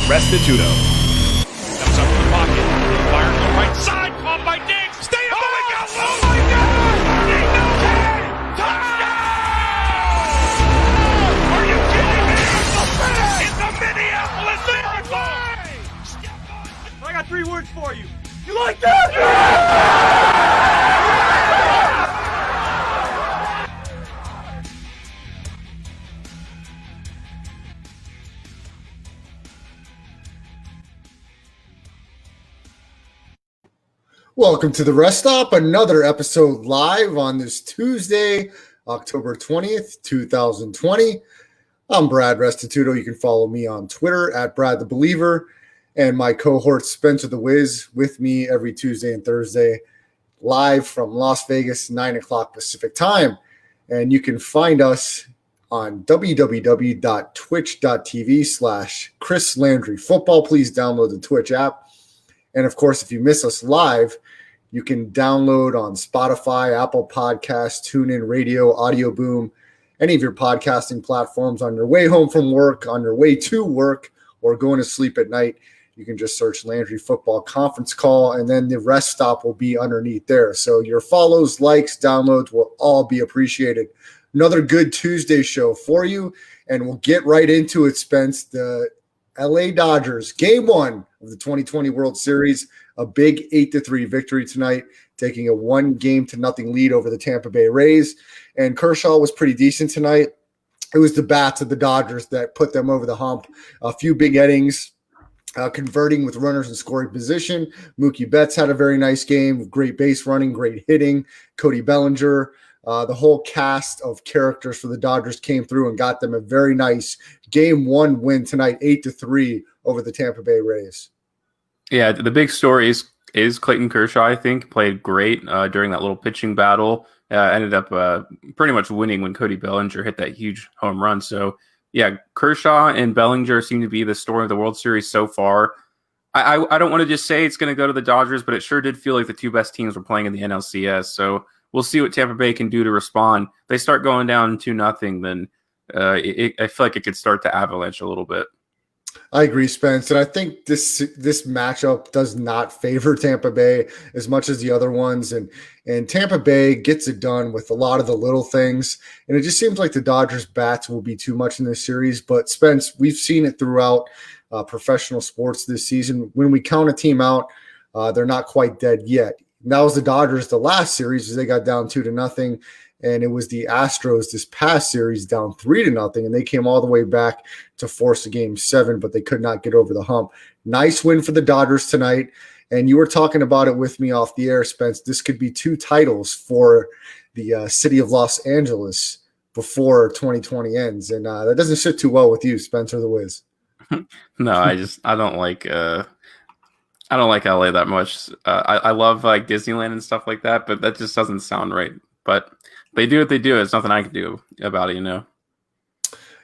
Restituto. Steps up to the pocket. Fires to the right side. Caught by Diggs. Stay up. Oh, my God. Oh, my God. Touchdown. Are you kidding me? It's the Minneapolis Miracle. I got 3 words for you. You like that? Welcome to the Rest Stop, another episode live on this Tuesday, October 20th, 2020. I'm Brad Restituto. You can follow me on Twitter at Brad the Believer, and my cohort Spencer the Wiz with me every Tuesday and Thursday, live from Las Vegas, 9 o'clock Pacific time. And you can find us on www.twitch.tv/Chris Landry Football. Please download the Twitch app. And of course, if you miss us live, you can download on Spotify, Apple Podcasts, TuneIn Radio, Audio Boom, any of your podcasting platforms on your way home from work, on your way to work, or going to sleep at night. You can just search Landry Football Conference Call, and then the Rest Stop will be underneath there. So your follows, likes, downloads will all be appreciated. Another good Tuesday show for you, and we'll get right into it, Spence. The LA Dodgers, game 1 of the 2020 World Series, a big 8-3 victory tonight, taking a 1-0 lead over the Tampa Bay Rays. And Kershaw was pretty decent tonight. It was the bats of the Dodgers that put them over the hump. A few big innings, converting with runners in scoring position. Mookie Betts had a very nice game, great base running, great hitting. Cody Bellinger. The whole cast of characters for the Dodgers came through and got them a very nice Game 1 win tonight, 8-3 over the Tampa Bay Rays. Yeah, the big story is Clayton Kershaw, I think, played great during that little pitching battle. Ended up pretty much winning when Cody Bellinger hit that huge home run. So, yeah, Kershaw and Bellinger seem to be the story of the World Series so far. I don't want to just say it's going to go to the Dodgers, but it sure did feel like the two best teams were playing in the NLCS. So we'll see what Tampa Bay can do to respond. If they start going down 2-0, then I feel like it could start to avalanche a little bit. I agree, Spence. And I think this matchup does not favor Tampa Bay as much as the other ones. And Tampa Bay gets it done with a lot of the little things. And it just seems like the Dodgers bats will be too much in this series. But Spence, we've seen it throughout professional sports this season. When we count a team out, they're not quite dead yet. And that was the Dodgers the last series as they got down 2-0. And it was the Astros this past series down 3-0. And they came all the way back to force a Game 7, but they could not get over the hump. Nice win for the Dodgers tonight. And you were talking about it with me off the air, Spence. This could be 2 titles for the city of Los Angeles before 2020 ends. And that doesn't sit too well with you, Spencer the Wiz. No, I don't like LA that much. I love like Disneyland and stuff like that, but that just doesn't sound right. But they do what they do. It's nothing I can do about it, you know.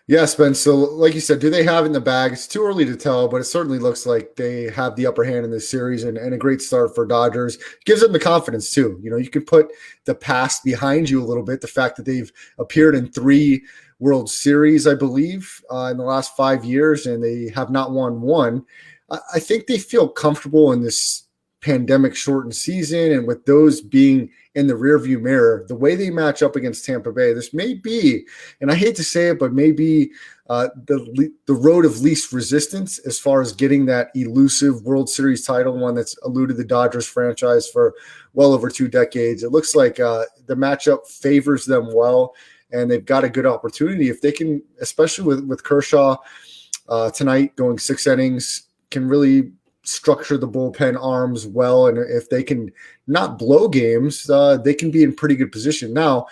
Yeah, Spence. So like you said, do they have it in the bag? It's too early to tell, but it certainly looks like they have the upper hand in this series and a great start for Dodgers. Gives them the confidence too. You know, you can put the past behind you a little bit. The fact that they've appeared in 3 World Series, I believe, in the last 5 years, and they have not won one. I think they feel comfortable in this pandemic shortened season, and with those being in the rearview mirror, the way they match up against Tampa Bay, this may be, and I hate to say it, but maybe the road of least resistance as far as getting that elusive World Series title, one that's eluded the Dodgers franchise for well over 2 decades. It looks like the matchup favors them well, and they've got a good opportunity if they can, especially with Kershaw tonight going 6 innings, can really structure the bullpen arms well. And if they can not blow games, they can be in pretty good position. Now,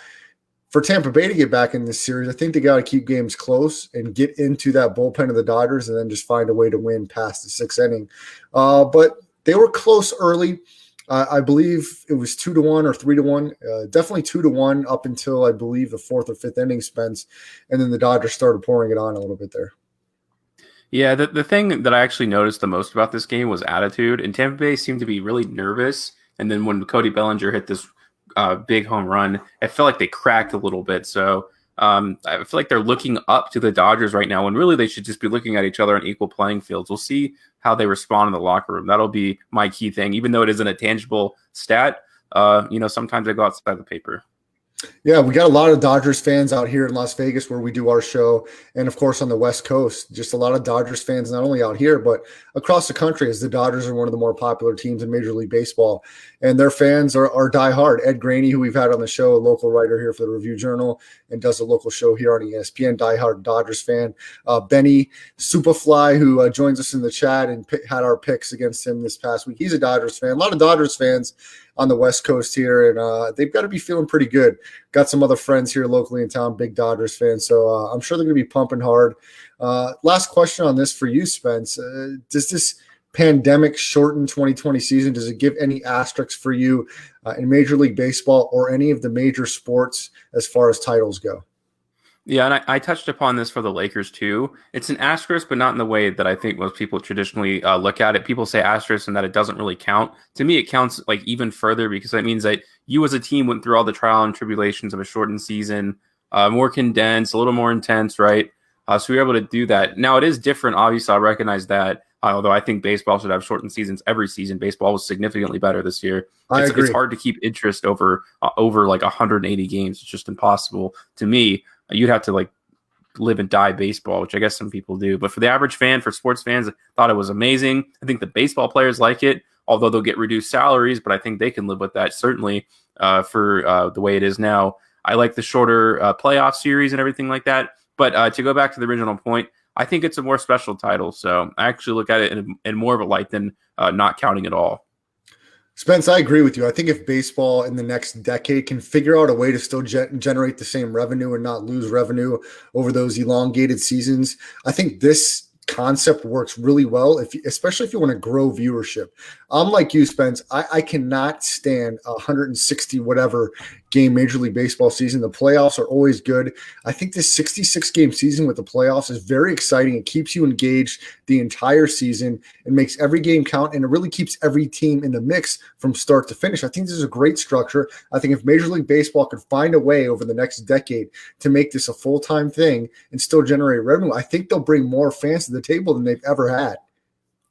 for Tampa Bay to get back in this series, I think they got to keep games close and get into that bullpen of the Dodgers and then just find a way to win past the 6th inning. But they were close early. I believe it was 2-1 or 3-1, definitely 2-1 up until I believe the 4th or 5th inning, Spence. And then the Dodgers started pouring it on a little bit there. Yeah, the thing that I actually noticed the most about this game was attitude, and Tampa Bay seemed to be really nervous. And then when Cody Bellinger hit this big home run, I felt like they cracked a little bit. So I feel like they're looking up to the Dodgers right now when really they should just be looking at each other on equal playing fields. We'll see how they respond in the locker room. That'll be my key thing, even though it isn't a tangible stat. Sometimes I go outside the paper. Yeah, we got a lot of Dodgers fans out here in Las Vegas where we do our show. And of course, on the West Coast, just a lot of Dodgers fans, not only out here, but across the country, as the Dodgers are one of the more popular teams in Major League Baseball. And their fans are diehard. Ed Graney, who we've had on the show, a local writer here for the Review Journal and does a local show here on ESPN, diehard Dodgers fan. Benny Superfly, who joins us in the chat and had our picks against him this past week. He's a Dodgers fan. A lot of Dodgers fans on the West Coast here, and they've got to be feeling pretty good. Got some other friends here locally in town, big Dodgers fans, so I'm sure they're going to be pumping hard. Last question on this for you, Spence. Does this pandemic shorten 2020 season? Does it give any asterisks for you in Major League Baseball or any of the major sports as far as titles go? Yeah, and I touched upon this for the Lakers too. It's an asterisk, but not in the way that I think most people traditionally look at it. People say asterisk and that it doesn't really count. To me, it counts like even further because that means that you as a team went through all the trial and tribulations of a shortened season, more condensed, a little more intense, right? So we were able to do that. Now, it is different. Obviously, I recognize that. Although I think baseball should have shortened seasons every season. Baseball was significantly better this year. I agree. It's hard to keep interest over like 180 games. It's just impossible to me. You'd have to like live and die baseball, which I guess some people do. But for the average fan, for sports fans, I thought it was amazing. I think the baseball players like it, although they'll get reduced salaries, but I think they can live with that certainly for the way it is now. I like the shorter playoff series and everything like that. But to go back to the original point, I think it's a more special title. So I actually look at it in more of a light than not counting at all. Spence, I agree with you. I think if baseball in the next decade can figure out a way to still generate the same revenue and not lose revenue over those elongated seasons, I think this concept works really well, especially if you want to grow viewership. I'm like you, Spence. I cannot stand 160 whatever game Major League Baseball season. The playoffs are always good. I think this 66 game season with the playoffs is very exciting. It keeps you engaged the entire season. It makes every game count, and it really keeps every team in the mix from start to finish. I think this is a great structure. I think if Major League Baseball could find a way over the next decade to make this a full-time thing and still generate revenue, I think they'll bring more fans to the table than they've ever had.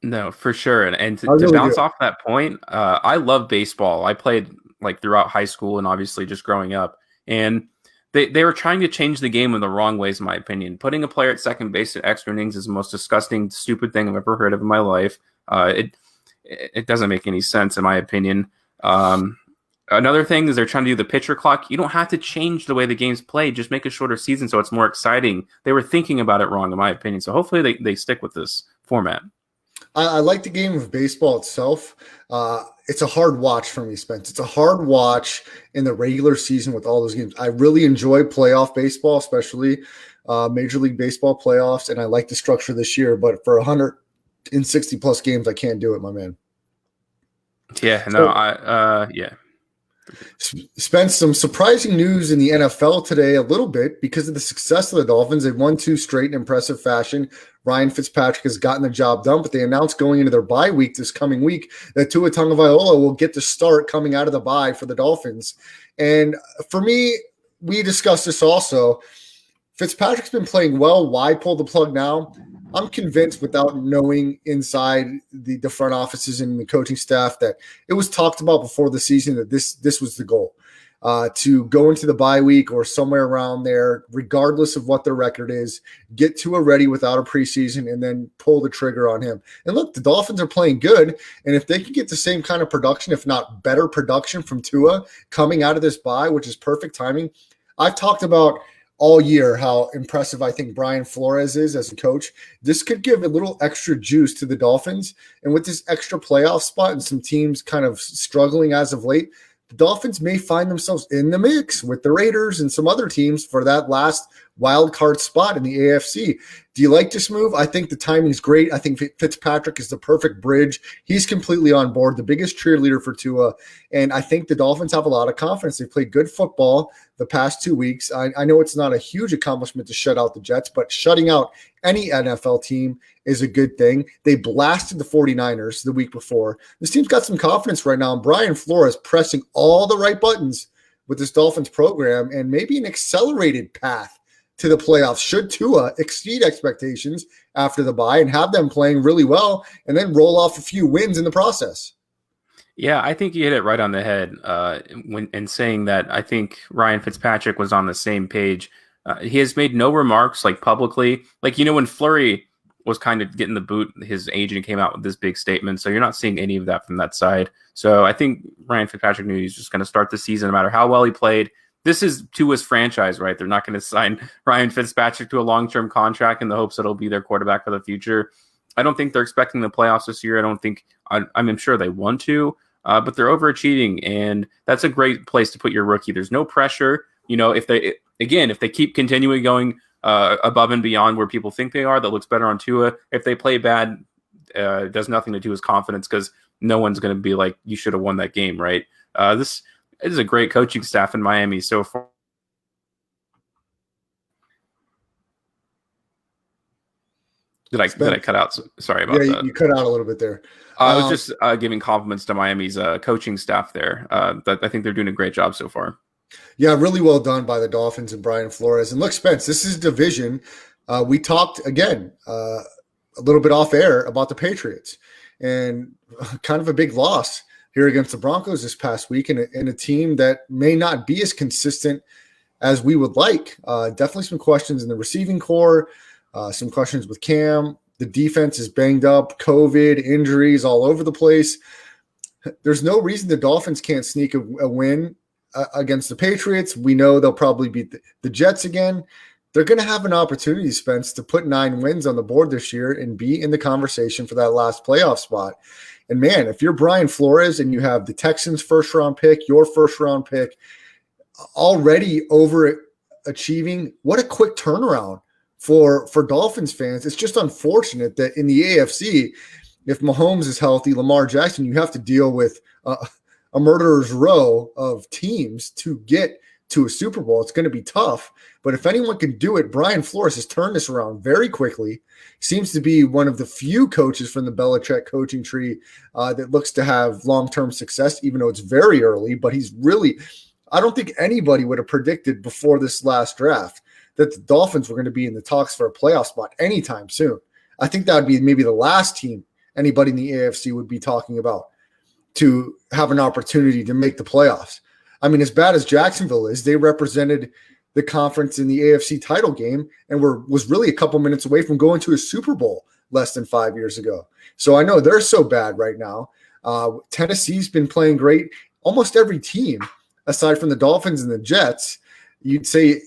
No, for sure. And to bounce off that point, I love baseball. I played like throughout high school and obviously just growing up. And they were trying to change the game in the wrong ways, in my opinion. Putting a player at second base at extra innings is the most disgusting, stupid thing I've ever heard of in my life. It doesn't make any sense, in my opinion. Another thing is they're trying to do the pitcher clock. You don't have to change the way the game's played. Just make a shorter season so it's more exciting. They were thinking about it wrong, in my opinion. So hopefully they stick with this format. I like the game of baseball itself. It's a hard watch for me, Spence. It's a hard watch in the regular season with all those games. I really enjoy playoff baseball, especially Major League Baseball playoffs, and I like the structure this year. But for 160 plus games, I can't do it, my man. Yeah, no, yeah. Spence, some surprising news in the NFL today a little bit because of the success of the Dolphins. They've won 2 straight in impressive fashion. Ryan Fitzpatrick has gotten the job done, but they announced going into their bye week this coming week that Tua Tagovailoa will get the start coming out of the bye for the Dolphins. And for me, we discussed this also. Fitzpatrick's been playing well. Why pull the plug now? I'm convinced, without knowing inside the front offices and the coaching staff, that it was talked about before the season that this was the goal, to go into the bye week or somewhere around there, regardless of what their record is, get Tua ready without a preseason and then pull the trigger on him. And look, the Dolphins are playing good, and if they can get the same kind of production, if not better production from Tua coming out of this bye, which is perfect timing. I've talked about all year how impressive I think Brian Flores is as a coach. This could give a little extra juice to the Dolphins. And with this extra playoff spot and some teams kind of struggling as of late, the Dolphins may find themselves in the mix with the Raiders and some other teams for that last wild card spot in the AFC. Do you like this move? I think the timing's great. I think Fitzpatrick is the perfect bridge. He's completely on board, the biggest cheerleader for Tua. And I think the Dolphins have a lot of confidence. They played good football the past 2 weeks. I know it's not a huge accomplishment to shut out the Jets, but shutting out any NFL team is a good thing. They blasted the 49ers the week before. This team's got some confidence right now, and Brian Flores pressing all the right buttons with this Dolphins program and maybe an accelerated path to the playoffs should Tua exceed expectations after the bye and have them playing really well and then roll off a few wins in the process. Yeah, I think you hit it right on the head when in saying that. I think Ryan Fitzpatrick was on the same page. He has made no remarks like publicly, like when Fleury was kind of getting the boot, his agent came out with this big statement. So you're not seeing any of that from that side. So I think Ryan Fitzpatrick knew he's just going to start the season no matter how well he played. This is Tua's franchise, right? They're not going to sign Ryan Fitzpatrick to a long-term contract in the hopes that he'll be their quarterback for the future. I don't think they're expecting the playoffs this year. I'm sure they want to, but they're overachieving, and that's a great place to put your rookie. There's no pressure. If they keep continuing going above and beyond where people think they are, that looks better on Tua. If they play bad, it does nothing to do with confidence because no one's going to be like, you should have won that game, right? This is a great coaching staff in Miami so far. Did I cut out? Sorry about that. Yeah, you cut out a little bit there. I was just giving compliments to Miami's coaching staff there. That I think they're doing a great job so far. Yeah, really well done by the Dolphins and Brian Flores. And look, Spence, this is division. We talked, again, a little bit off air about the Patriots and kind of a big loss here against the Broncos this past week and a team that may not be as consistent as we would like. Definitely some questions in the receiving core, some questions with Cam. The defense is banged up, COVID, injuries all over the place. There's no reason the Dolphins can't sneak a win against the Patriots. We know they'll probably beat the Jets again. They're going to have an opportunity, Spence, to put 9 wins on the board this year and be in the conversation for that last playoff spot. And man, if you're Brian Flores and you have the Texans' first-round pick, your first-round pick, already overachieving, what a quick turnaround for Dolphins fans. It's just unfortunate that in the AFC, if Mahomes is healthy, Lamar Jackson, you have to deal with a murderer's row of teams to get to a Super Bowl. It's going to be tough, but if anyone can do it, Brian Flores has turned this around very quickly. Seems to be one of the few coaches from the Belichick coaching tree that looks to have long-term success, even though it's very early, but he's really, I don't think anybody would have predicted before this last draft that the Dolphins were going to be in the talks for a playoff spot anytime soon. I think that would be maybe the last team anybody in the AFC would be talking about to have an opportunity to make the playoffs. I mean, as bad as Jacksonville is, they represented the conference in the AFC title game and was really a couple minutes away from going to a Super Bowl less than 5 years ago. So I know they're so bad right now. Tennessee's been playing great. Almost every team, aside from the Dolphins and the Jets, you'd say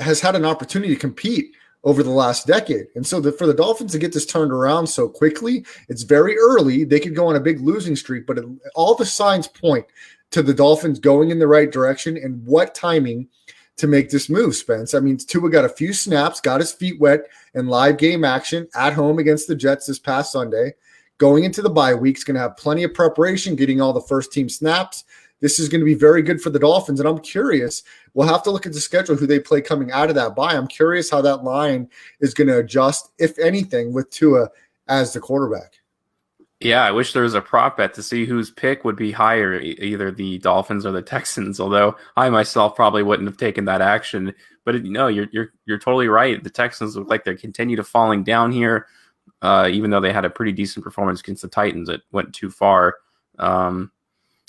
has had an opportunity to compete over the last decade. And so for the Dolphins to get this turned around so quickly, it's very early. They could go on a big losing streak, but all the signs point to the Dolphins going in the right direction. And what timing to make this move, Spence. I mean, Tua got a few snaps, got his feet wet in live game action at home against the Jets this past Sunday. Going into the bye week, he's going to have plenty of preparation, getting all the first-team snaps. This is going to be very good for the Dolphins, and I'm curious. We'll have to look at the schedule, who they play coming out of that bye. I'm curious how that line is going to adjust, if anything, with Tua as the quarterback. Yeah, I wish there was a prop bet to see whose pick would be higher, either the Dolphins or the Texans. Although I myself probably wouldn't have taken that action. But you're totally right. The Texans look like they continue to falling down here, even though they had a pretty decent performance against the Titans. It went too far.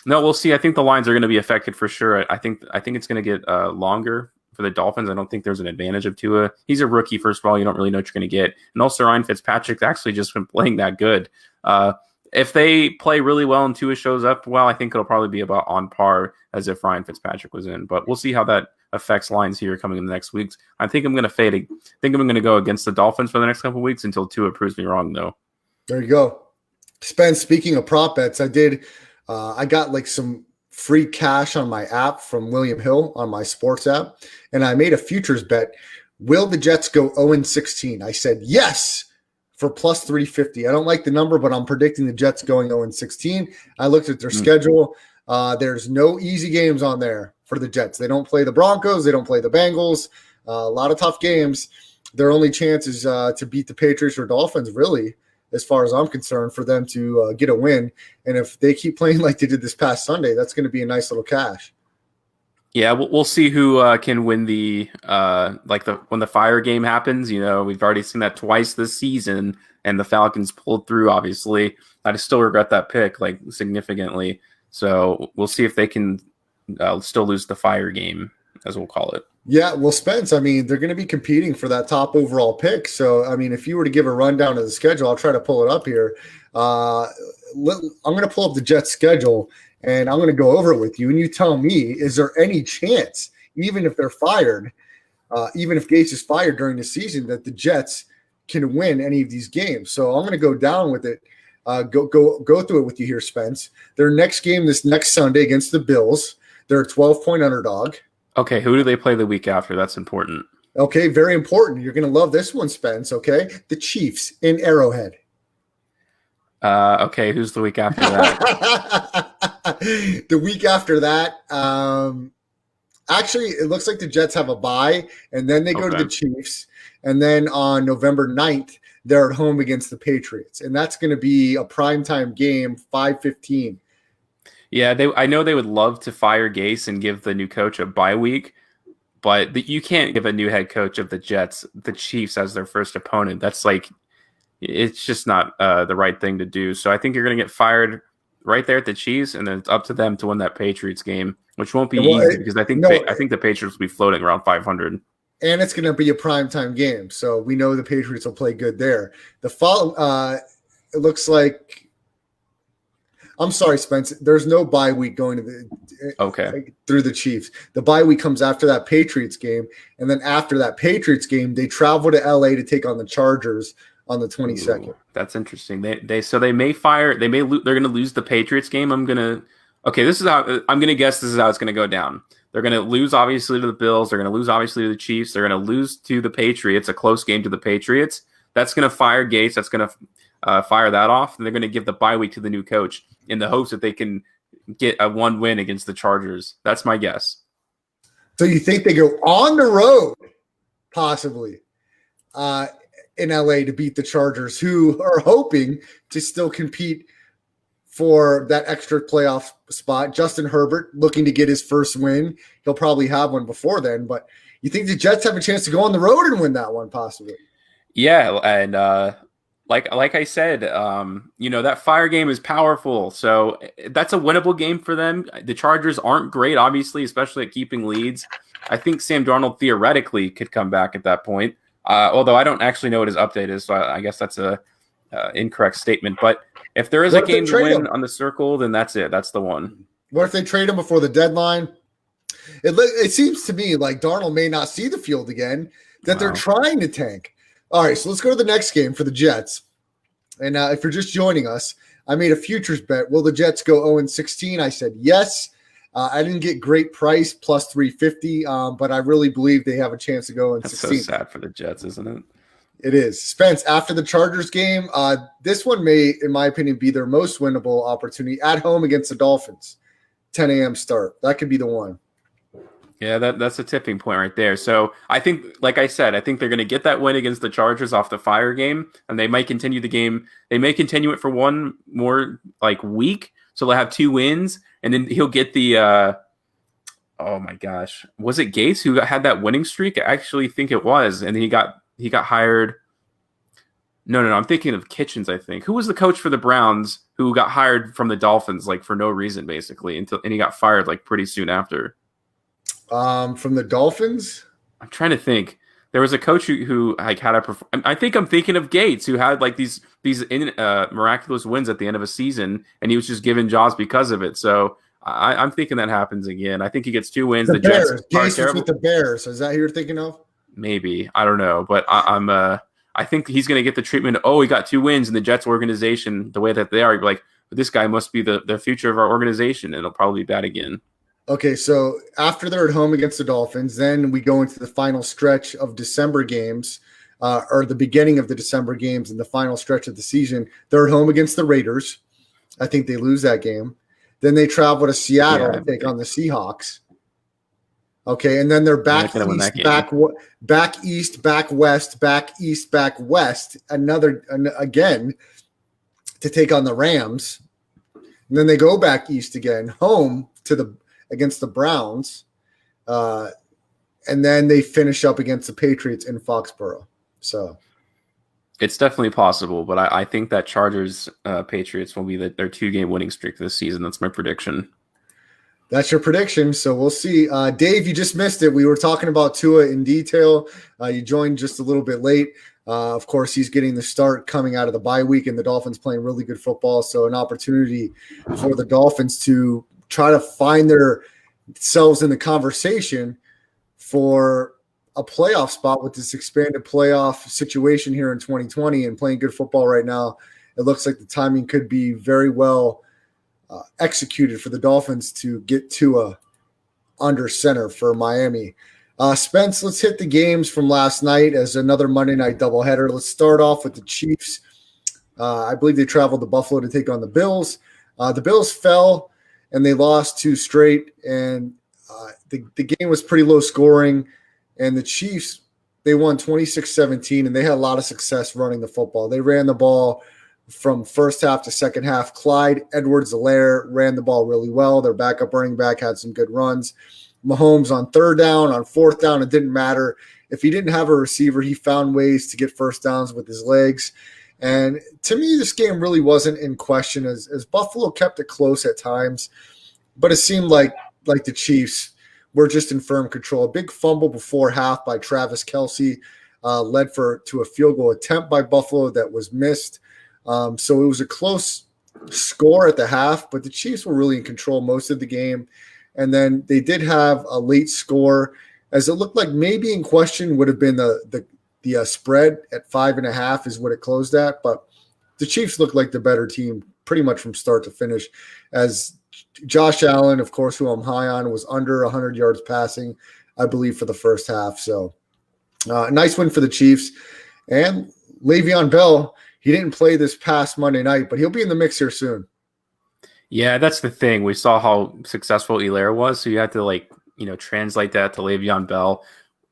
No, we'll see. I think the lines are going to be affected for sure. I think it's going to get longer for the Dolphins. I don't think there's an advantage of Tua. He's a rookie, first of all. You don't really know what you're going to get. And also Ryan Fitzpatrick's actually just been playing that good. If they play really well and Tua shows up well, I think it'll probably be about on par as if Ryan Fitzpatrick was in. But we'll see how that affects lines here coming in the next weeks. I think I'm going to fade. I think I'm going to go against the Dolphins for the next couple of weeks until Tua proves me wrong, though. There you go. Spence, speaking of prop bets, I got like some free cash on my app from William Hill on my sports app, and I made a futures bet. Will the Jets go 0-16? I said yes for plus 350. I don't like the number, but I'm predicting the Jets going 0-16. I looked at their schedule. There's no easy games on there for the Jets. They don't play the Broncos. They don't play the Bengals. A lot of tough games. Their only chance is to beat the Patriots or Dolphins, really, as far as I'm concerned, for them to get a win. And if they keep playing like they did this past Sunday, that's going to be a nice little cash. Yeah, we'll see who can win the when the fire game happens. We've already seen that twice this season, and the Falcons pulled through. Obviously, I still regret that pick like significantly. So we'll see if they can still lose the fire game, as we'll call it. Yeah, well, Spence, I mean, they're going to be competing for that top overall pick. So, I mean, if you were to give a rundown of the schedule, I'll try to pull it up here. I'm going to pull up the Jets' schedule, and I'm going to go over it with you. And you tell me, is there any chance, even if they're fired, even if Gates is fired during the season, that the Jets can win any of these games? So I'm going to go down with it. Go through it with you here, Spence. Their next game this next Sunday against the Bills. They're a 12-point underdog. Okay, who do they play the week after? That's important. Okay, very important. You're going to love this one, Spence, okay? The Chiefs in Arrowhead. Okay, who's the week after that? The week after that, actually, it looks like the Jets have a bye, and then they go to the Chiefs. And then on November 9th, they're at home against the Patriots. And that's going to be a primetime game, 5:15. Yeah, I know they would love to fire Gase and give the new coach a bye week, but you can't give a new head coach of the Jets, the Chiefs, as their first opponent. That's it's just not the right thing to do. So I think you're going to get fired right there at the Chiefs, and then it's up to them to win that Patriots game, which won't be easy because I think the Patriots will be floating around 500. And it's going to be a primetime game, so we know the Patriots will play good there. It looks like. I'm sorry, Spence. There's no bye week going to through the Chiefs. The bye week comes after that Patriots game, and then after that Patriots game, they travel to LA to take on the Chargers on the 22nd. Ooh, that's interesting. They may fire. They're going to lose the Patriots game. This is how I'm going to guess. This is how it's going to go down. They're going to lose obviously to the Bills. They're going to lose obviously to the Chiefs. They're going to lose to the Patriots. A close game to the Patriots. That's going to fire Gates. That's going to fire that off, and they're going to give the bye week to the new coach in the hopes that they can get a one win against the Chargers. That's my guess. So you think they go on the road, possibly, in LA to beat the Chargers, who are hoping to still compete for that extra playoff spot. Justin Herbert looking to get his first win. He'll probably have one before then, but you think the Jets have a chance to go on the road and win that one, possibly? Yeah, and like I said, that fire game is powerful. So that's a winnable game for them. The Chargers aren't great, obviously, especially at keeping leads. I think Sam Darnold theoretically could come back at that point, although I don't actually know what his update is, so I guess that's a incorrect statement. But if there is a game to win on the circle, then that's it. That's the one. What if they trade him before the deadline? It seems to me like Darnold may not see the field again, that they're trying to tank. All right, so let's go to the next game for the Jets. And if you're just joining us, I made a futures bet. Will the Jets go 0-16? I said yes. I didn't get great price, plus 350, but I really believe they have a chance to go 0-16. That's so sad for the Jets, isn't it? It is. Spence, after the Chargers game, this one may, in my opinion, be their most winnable opportunity at home against the Dolphins. 10 a.m. start. That could be the one. Yeah, that's a tipping point right there. So I think, like I said, I think they're going to get that win against the Chargers off the fire game, and they might continue the game. They may continue it for one more week, so they'll have 2 wins, and then he'll get the. Oh my gosh, was it Gates who had that winning streak? I actually think it was, and then he got hired. No, I'm thinking of Kitchens. I think who was the coach for the Browns who got hired from the Dolphins for no reason basically and he got fired pretty soon after. From the Dolphins? I'm trying to think. There was a coach who had a. I think I'm thinking of Gates, who had these miraculous wins at the end of a season, and he was just given jobs because of it. So I'm thinking that happens again. I think he gets 2 wins. The Bears. Gates was with the Bears. Is that who you're thinking of? Maybe, I don't know, but I think he's going to get the treatment. Oh, he got 2 wins in the Jets organization. The way that they are, you're like, this guy must be the future of our organization, and it'll probably be bad again. Okay, so after they're at home against the Dolphins, then we go into the final stretch of December games, or the beginning of the December games and the final stretch of the season. They're at home against the Raiders. I think they lose that game. Then they travel to Seattle to take on the Seahawks. Okay, and then they're back east, back east, back west, back east, back west, again to take on the Rams. And then they go back east again, home against the Browns. And then they finish up against the Patriots in Foxborough. So it's definitely possible, but I think that Chargers Patriots will be their 2-game winning streak this season. That's my prediction. That's your prediction. So we'll see. Dave, you just missed it. We were talking about Tua in detail. You joined just a little bit late. Of course, he's getting the start coming out of the bye week, and the Dolphins playing really good football. So an opportunity for the Dolphins to try to find themselves in the conversation for a playoff spot with this expanded playoff situation here in 2020 and playing good football right now. It looks like the timing could be very well executed for the Dolphins to get Tua under center for Miami. Spence, let's hit the games from last night as another Monday night doubleheader. Let's start off with the Chiefs. I believe they traveled to Buffalo to take on the Bills. The Bills fell and they lost 2 straight, and the game was pretty low scoring. And the Chiefs, they won 26-17, and they had a lot of success running the football. They ran the ball from first half to second half. Clyde Edwards-Helaire ran the ball really well. Their backup running back had some good runs. Mahomes on third down, on fourth down, it didn't matter. If he didn't have a receiver, he found ways to get first downs with his legs. And to me, this game really wasn't in question as Buffalo kept it close at times. But it seemed like the Chiefs were just in firm control. A big fumble before half by Travis Kelce led to a field goal attempt by Buffalo that was missed. So it was a close score at the half, but the Chiefs were really in control most of the game. And then they did have a late score, as it looked like maybe in question would have been the spread at 5.5 is what it closed at. But the Chiefs looked like the better team pretty much from start to finish, as Josh Allen, of course, who I'm high on, was under 100 yards passing, I believe, for the first half. So nice win for the Chiefs. And Le'Veon Bell, he didn't play this past Monday night, but he'll be in the mix here soon. Yeah, that's the thing. We saw how successful Helaire was, so you have to translate that to Le'Veon Bell.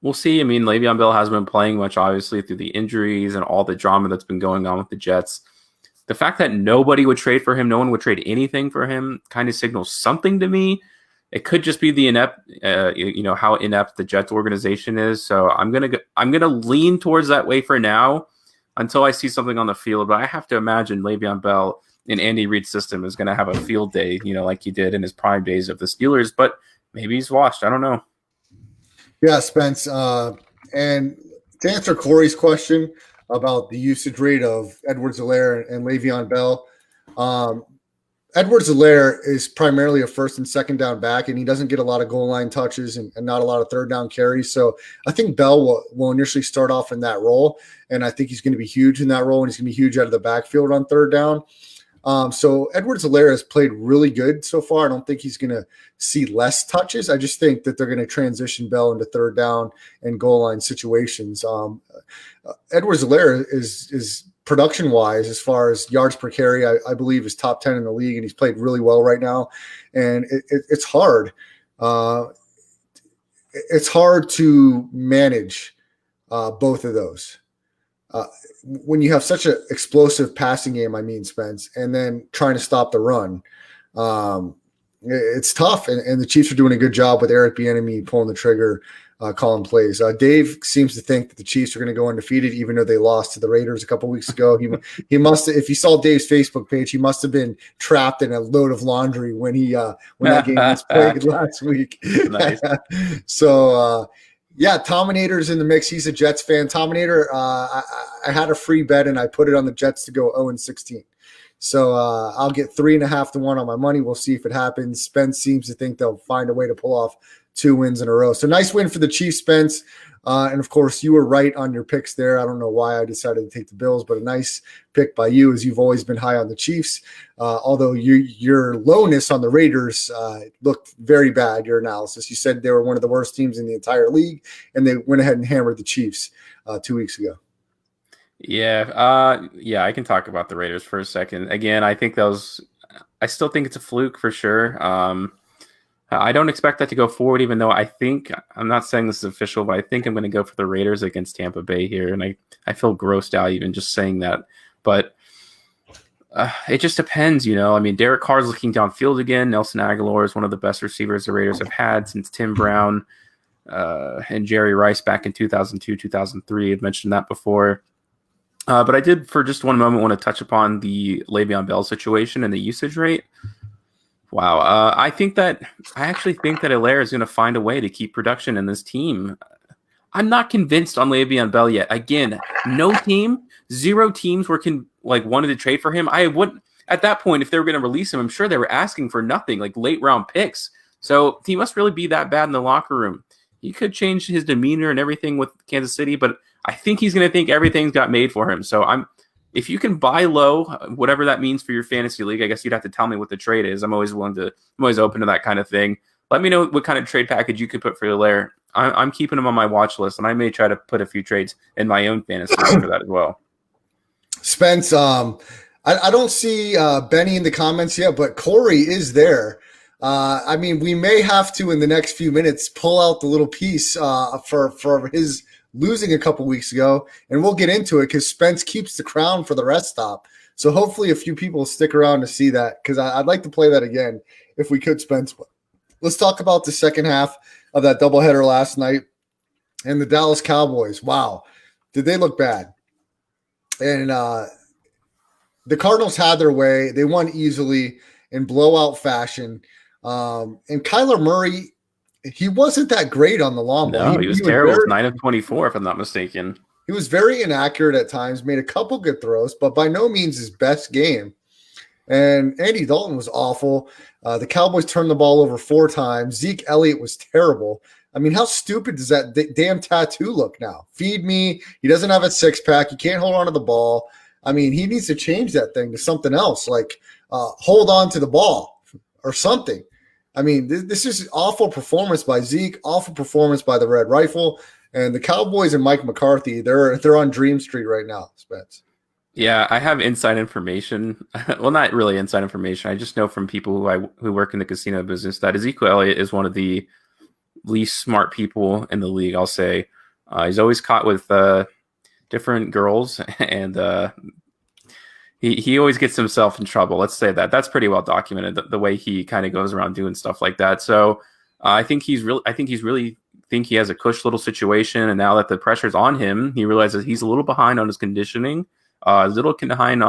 We'll see. I mean, Le'Veon Bell hasn't been playing much, obviously, through the injuries and all the drama that's been going on with the Jets. The fact that nobody would trade for him, no one would trade anything for him, kind of signals something to me. It could just be the how inept the Jets organization is. So I'm gonna lean towards that way for now until I see something on the field. But I have to imagine Le'Veon Bell in Andy Reid's system is going to have a field day, like he did in his prime days of the Steelers. But maybe he's washed. I don't know. Yeah, Spence. And to answer Corey's question about the usage rate of Edwards-Helaire and Le'Veon Bell, Edwards-Helaire is primarily a first and second down back, and he doesn't get a lot of goal line touches and not a lot of third down carries. So I think Bell will initially start off in that role, and I think he's going to be huge in that role, and he's going to be huge out of the backfield on third down. So Edwards-Helaire has played really good so far. I don't think he's going to see less touches. I just think that they're going to transition Bell into third down and goal line situations. Edwards-Helaire is production-wise, as far as yards per carry, I believe is top 10 in the league, and he's played really well right now. And it's hard. It's hard to manage both of those. When you have such an explosive passing game, Spence, and then trying to stop the run, it's tough. And the Chiefs are doing a good job with Eric Bieniemy pulling the trigger, calling plays. Dave seems to think that the Chiefs are going to go undefeated, even though they lost to the Raiders a couple weeks ago. He must, if you saw Dave's Facebook page, he must have been trapped in a load of laundry when that game was played last week. Nice. So. Yeah, Tominator's in the mix. He's a Jets fan. Tominator, I had a free bet, and I put it on the Jets to go 0-16. So I'll get 3.5 to 1 on my money. We'll see if it happens. Spence seems to think they'll find a way to pull off 2 wins in a row. So nice win for the Chiefs, Spence. And, of course, you were right on your picks there. I don't know why I decided to take the Bills, but a nice pick by you, as you've always been high on the Chiefs. Although your lowness on the Raiders looked very bad, your analysis. You said they were one of the worst teams in the entire league, and they went ahead and hammered the Chiefs 2 weeks ago. Yeah, I can talk about the Raiders for a second. Again, I still think it's a fluke for sure. I don't expect that to go forward, even though I'm not saying this is official, but I think I'm going to go for the Raiders against Tampa Bay here. And I feel grossed out even just saying that. But it just depends, Derek Carr's looking downfield again. Nelson Aguilar is one of the best receivers the Raiders have had since Tim Brown. and Jerry Rice back in 2002, 2003. I've mentioned that before. But I did, for just one moment, want to touch upon the Le'Veon Bell situation and the usage rate. Wow. I actually think that Allaire is going to find a way to keep production in this team. I'm not convinced on Le'Veon Bell yet. Again, zero teams wanted to trade for him. I wouldn't, at that point, if they were going to release him, I'm sure they were asking for nothing, like late round picks. So he must really be that bad in the locker room. He could change his demeanor and everything with Kansas City, but I think he's going to think everything's got made for him. So if you can buy low, whatever that means for your fantasy league, I guess you'd have to tell me what the trade is. I'm always open to that kind of thing. Let me know what kind of trade package you could put for Allaire. I'm keeping him on my watch list, and I may try to put a few trades in my own fantasy league for that as well. Spence, I don't see Benny in the comments yet, but Corey is there. We may have to, in the next few minutes, pull out the little piece for his losing a couple weeks ago, and we'll get into it because Spence keeps the crown for the rest stop. So hopefully a few people stick around to see that, because I'd like to play that again if we could, Spence. Let's talk about the second half of that doubleheader last night and the Dallas Cowboys. Wow, did they look bad? And the Cardinals had their way. They won easily in blowout fashion. And Kyler Murray, he wasn't that great on the long ball. No, he was terrible. 9 of 24, if I'm not mistaken. He was very inaccurate at times, made a couple good throws, but by no means his best game. And Andy Dalton was awful. The Cowboys turned the ball over 4 times. Zeke Elliott was terrible. I mean, how stupid does that damn tattoo look now? Feed me. He doesn't have a six-pack. He can't hold on to the ball. I mean, he needs to change that thing to something else, like hold on to the ball or something. I mean, this is awful performance by Zeke, awful performance by the Red Rifle, and the Cowboys and Mike McCarthy, they're on Dream Street right now, Spence. Yeah, I have inside information. Well, not really inside information. I just know from people who work in the casino business that Ezekiel Elliott is one of the least smart people in the league, I'll say. He's always caught with different girls, and he always gets himself in trouble. Let's say that. That's pretty well documented, the way he kind of goes around doing stuff like that. So I think he has a cush little situation, and now that the pressure's on him, he realizes he's a little behind on his conditioning. A little behind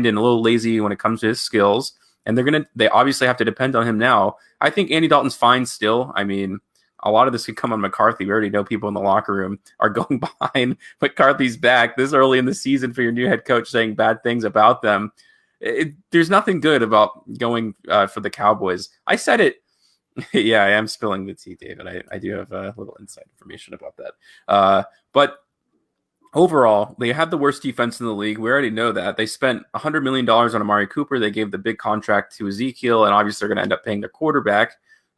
and a little lazy when it comes to his skills, and they obviously have to depend on him now. I think Andy Dalton's fine still. I mean, a lot of this could come on McCarthy. We already know people in the locker room are going behind McCarthy's back this early in the season for your new head coach saying bad things about them. There's nothing good about going for the Cowboys. I said it. Yeah, I am spilling the tea, David. I do have a little inside information about that. But overall, they had the worst defense in the league. We already know that. They spent $100 million on Amari Cooper. They gave the big contract to Ezekiel, and obviously they're going to end up paying their quarterback.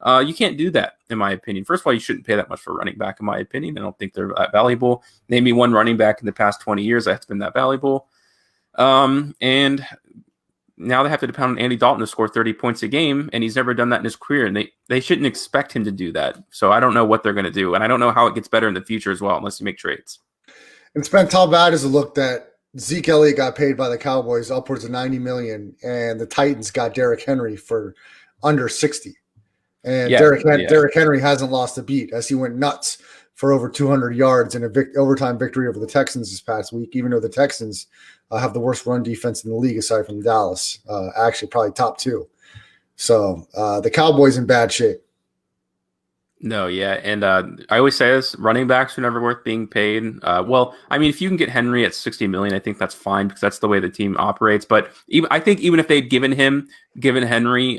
You can't do that, in my opinion. First of all, you shouldn't pay that much for running back, in my opinion. I don't think they're that valuable. Name me one running back in the past 20 years that's been that valuable. And now they have to depend on Andy Dalton to score 30 points a game, and he's never done that in his career, and they shouldn't expect him to do that. So I don't know what they're going to do, and I don't know how it gets better in the future as well, unless you make trades. And Spence, how bad is it look that Zeke Elliott got paid by the Cowboys upwards of $90 million, and the Titans got Derrick Henry for under 60? And Derrick Henry hasn't lost a beat as he went nuts for over 200 yards in an overtime victory over the Texans this past week, even though the Texans have the worst run defense in the league aside from Dallas, actually probably top 2. So the Cowboys in bad shape. No, yeah, and I always say this: running backs are never worth being paid. Well, I mean, if you can get Henry at $60 million, I think that's fine because that's the way the team operates. But I think even if they'd given Henry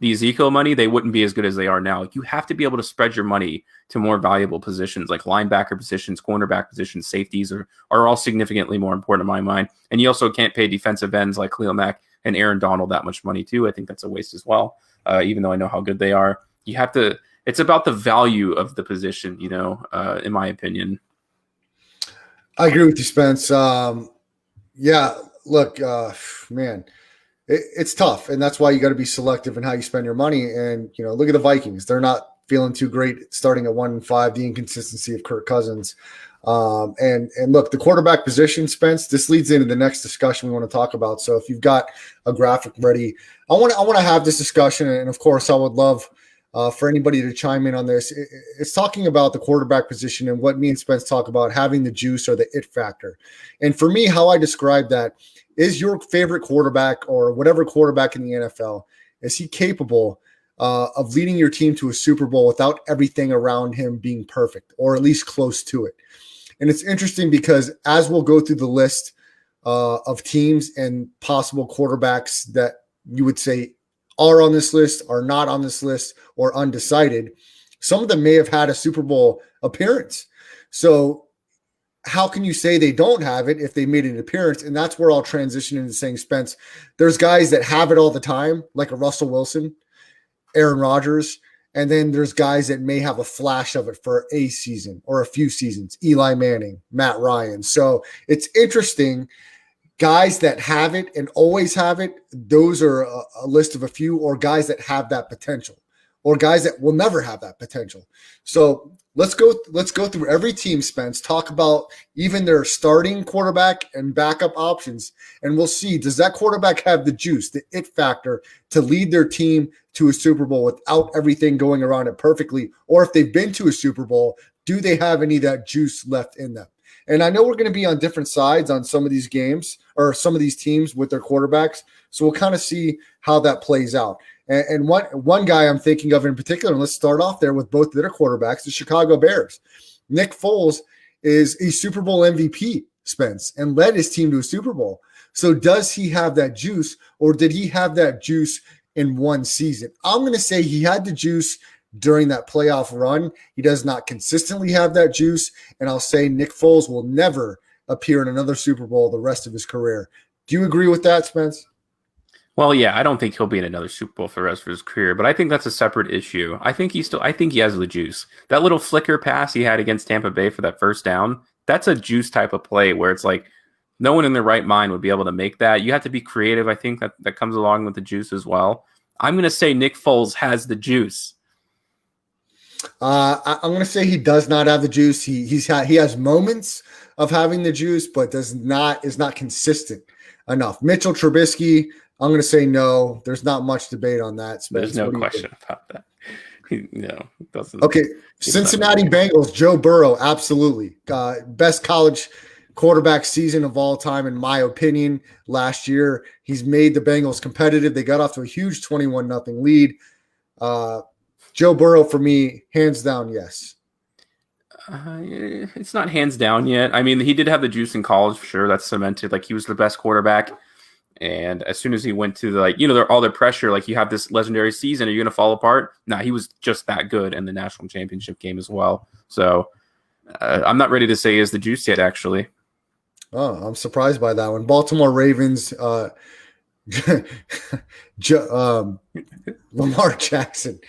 the Ezekiel money, they wouldn't be as good as they are now. Like, you have to be able to spread your money to more valuable positions, like linebacker positions, cornerback positions, safeties are all significantly more important in my mind. And you also can't pay defensive ends like Khalil Mack and Aaron Donald that much money too. I think that's a waste as well. Even though I know how good they are, you have to. It's about the value of the position, in my opinion. I agree with you, Spence. Yeah, look, man, it's tough. And that's why you got to be selective in how you spend your money. And, look at the Vikings. They're not feeling too great starting at 1-5, the inconsistency of Kirk Cousins. And look, the quarterback position, Spence, this leads into the next discussion we want to talk about. So if you've got a graphic ready, I want to have this discussion. And of course, I would love for anybody to chime in on this. It's talking about the quarterback position and what me and Spence talk about, having the juice or the it factor. And for me, how I describe that is your favorite quarterback or whatever quarterback in the NFL, is he capable of leading your team to a Super Bowl without everything around him being perfect, or at least close to it? And it's interesting because as we'll go through the list of teams and possible quarterbacks that you would say are on this list, are not on this list, or undecided, some of them may have had a Super Bowl appearance. So how can you say they don't have it if they made an appearance? And that's where I'll transition into saying, Spence, there's guys that have it all the time, like a Russell Wilson, Aaron Rodgers, and then there's guys that may have a flash of it for a season or a few seasons, Eli Manning, Matt Ryan. So it's interesting. Guys that have it and always have it, those are a list of a few, or guys that have that potential, or guys that will never have that potential. So let's go through every team, Spence, talk about even their starting quarterback and backup options, and we'll see, does that quarterback have the juice, the it factor, to lead their team to a Super Bowl without everything going around it perfectly? Or if they've been to a Super Bowl, do they have any of that juice left in them? And I know we're going to be on different sides on some of these games or some of these teams with their quarterbacks. So we'll kind of see how that plays out. And one guy I'm thinking of in particular, and let's start off there with both their quarterbacks, the Chicago Bears. Nick Foles is a Super Bowl MVP, Spence, and led his team to a Super Bowl. So does he have that juice, or did he have that juice in one season? I'm going to say he had the juice during that playoff run. He does not consistently have that juice, and I'll say Nick Foles will never appear in another Super Bowl the rest of his career. Do you agree with that, Spence? Well, yeah, I don't think he'll be in another Super Bowl for the rest of his career, but I think that's a separate issue. I think he has the juice. That little flicker pass he had against Tampa Bay for that first down, that's a juice type of play where it's like no one in their right mind would be able to make that. You have to be creative. I think that comes along with the juice as well. I'm going to say Nick Foles has the juice. I'm going to say he does not have the juice. He has moments of having the juice, but is not consistent enough. Mitchell Trubisky, I'm going to say no. There's not much debate on that. Spence. There's no question about that. No, it doesn't. Okay, Cincinnati Bengals, Joe Burrow, absolutely. Best college quarterback season of all time, in my opinion, last year. He's made the Bengals competitive. They got off to a huge 21-0 lead. Joe Burrow, for me, hands down, yes. It's not hands down yet. I mean, he did have the juice in college for sure. That's cemented. Like, he was the best quarterback. And as soon as he went to all the pressure, like, you have this legendary season, are you going to fall apart? Nah, he was just that good in the national championship game as well. So I'm not ready to say he has the juice yet, actually. Oh, I'm surprised by that one. Baltimore Ravens, Lamar Jackson.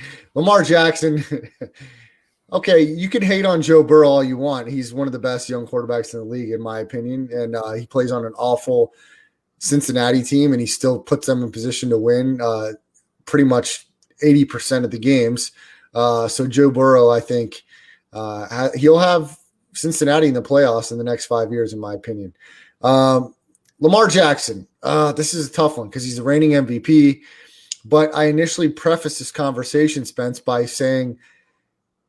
Okay, you can hate on Joe Burrow all you want. He's one of the best young quarterbacks in the league, in my opinion. And he plays on an awful Cincinnati team, and he still puts them in position to win pretty much 80% of the games. So Joe Burrow, I think he'll have Cincinnati in the playoffs in the next 5 years, in my opinion. Lamar Jackson, this is a tough one because he's the reigning MVP. But I initially prefaced this conversation, Spence, by saying,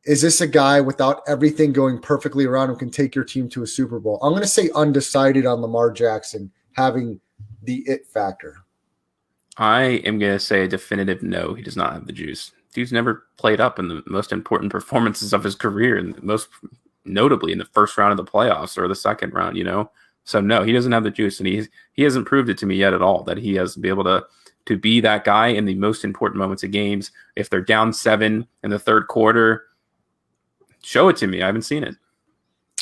is this a guy without everything going perfectly around who can take your team to a Super Bowl? I'm going to say undecided on Lamar Jackson having the it factor. I am going to say a definitive no. He does not have the juice. Dude's never played up in the most important performances of his career, and most notably in the first round of the playoffs or the second round, So no, he doesn't have the juice, and he hasn't proved it to me yet at all that he has to be able to be that guy in the most important moments of games. If they're down 7 in the third quarter, show it to me. I haven't seen it.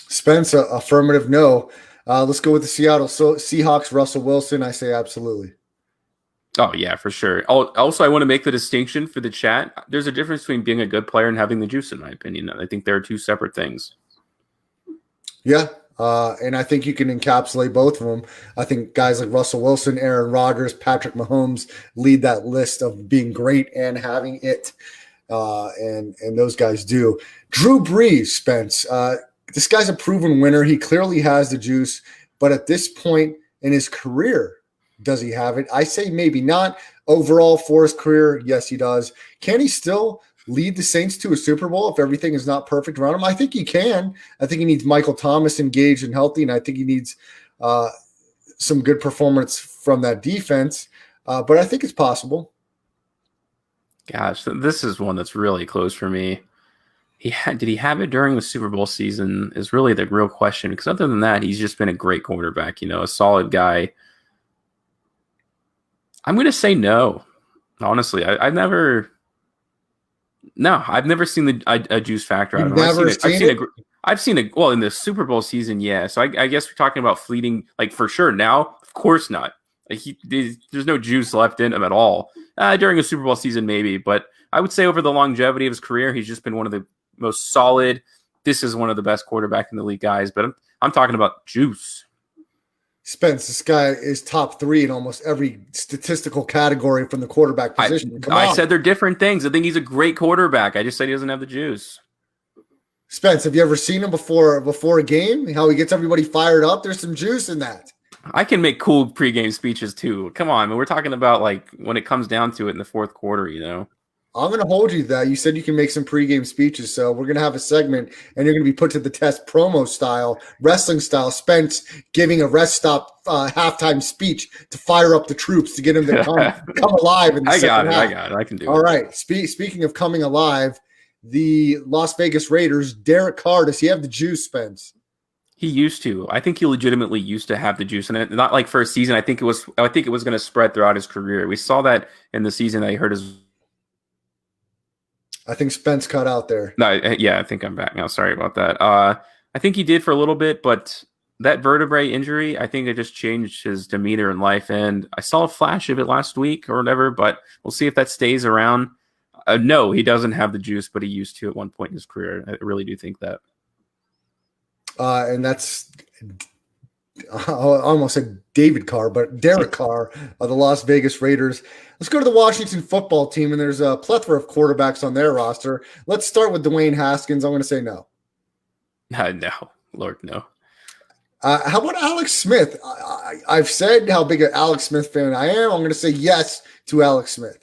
Spence, affirmative no. Let's go with the Seattle Seahawks, Russell Wilson. I say absolutely. Oh, yeah, for sure. Also, I want to make the distinction for the chat. There's a difference between being a good player and having the juice, in my opinion. I think there are two separate things. Yeah, and I think you can encapsulate both of them. I think guys like Russell Wilson, Aaron Rodgers, Patrick Mahomes lead that list of being great and having it, and those guys do. Drew Brees, Spence, this guy's a proven winner. He clearly has the juice, but at this point in his career, does he have it? I say maybe not. Overall for his career, yes, he does. Can he still lead the Saints to a Super Bowl if everything is not perfect around him? I think he can. I think he needs Michael Thomas engaged and healthy, and I think he needs some good performance from that defense. But I think it's possible. Gosh, this is one that's really close for me. Did he have it during the Super Bowl season is really the real question, because other than that, he's just been a great quarterback, a solid guy. I'm going to say no. Honestly, I've never seen a juice factor out of him. I've seen it. Well, in the Super Bowl season, yeah. So I guess we're talking about fleeting, like for sure. Now, of course not. Like there's no juice left in him at all. During a Super Bowl season, maybe, but I would say over the longevity of his career, he's just been one of the most solid. This is one of the best quarterback in the league guys, but I'm talking about juice. Spence, this guy is top 3 in almost every statistical category from the quarterback position. I said they're different things. I think he's a great quarterback. I just said he doesn't have the juice. Spence, have you ever seen him before a game? How he gets everybody fired up? There's some juice in that. I can make cool pregame speeches too. Come on, man. We're talking about like when it comes down to it in the fourth quarter, I'm going to hold you to that. You said you can make some pregame speeches, so we're going to have a segment, and you're going to be put to the test promo style, wrestling style. Spence giving a rest stop halftime speech to fire up the troops to get them to come alive in the second half. I got it. I can do it. All right. Speaking of coming alive, the Las Vegas Raiders, Derek Carr, does he have the juice, Spence? He used to. I think he legitimately used to have the juice, and not like for a season. I think it was going to spread throughout his career. We saw that in the season that he hurt his. I think Spence cut out there. No, yeah, I think I'm back now. Sorry about that. I think he did for a little bit, but that vertebrae injury, I think it just changed his demeanor in life. And I saw a flash of it last week or whatever, but we'll see if that stays around. No, he doesn't have the juice, but he used to at one point in his career. I really do think that. And that's, I almost said David Carr, but Derek Carr of the Las Vegas Raiders. Let's go to the Washington football team, and there's a plethora of quarterbacks on their roster. Let's start with Dwayne Haskins. I'm going to say no. No, Lord, no. How about Alex Smith? I've said how big an Alex Smith fan I am. I'm going to say yes to Alex Smith.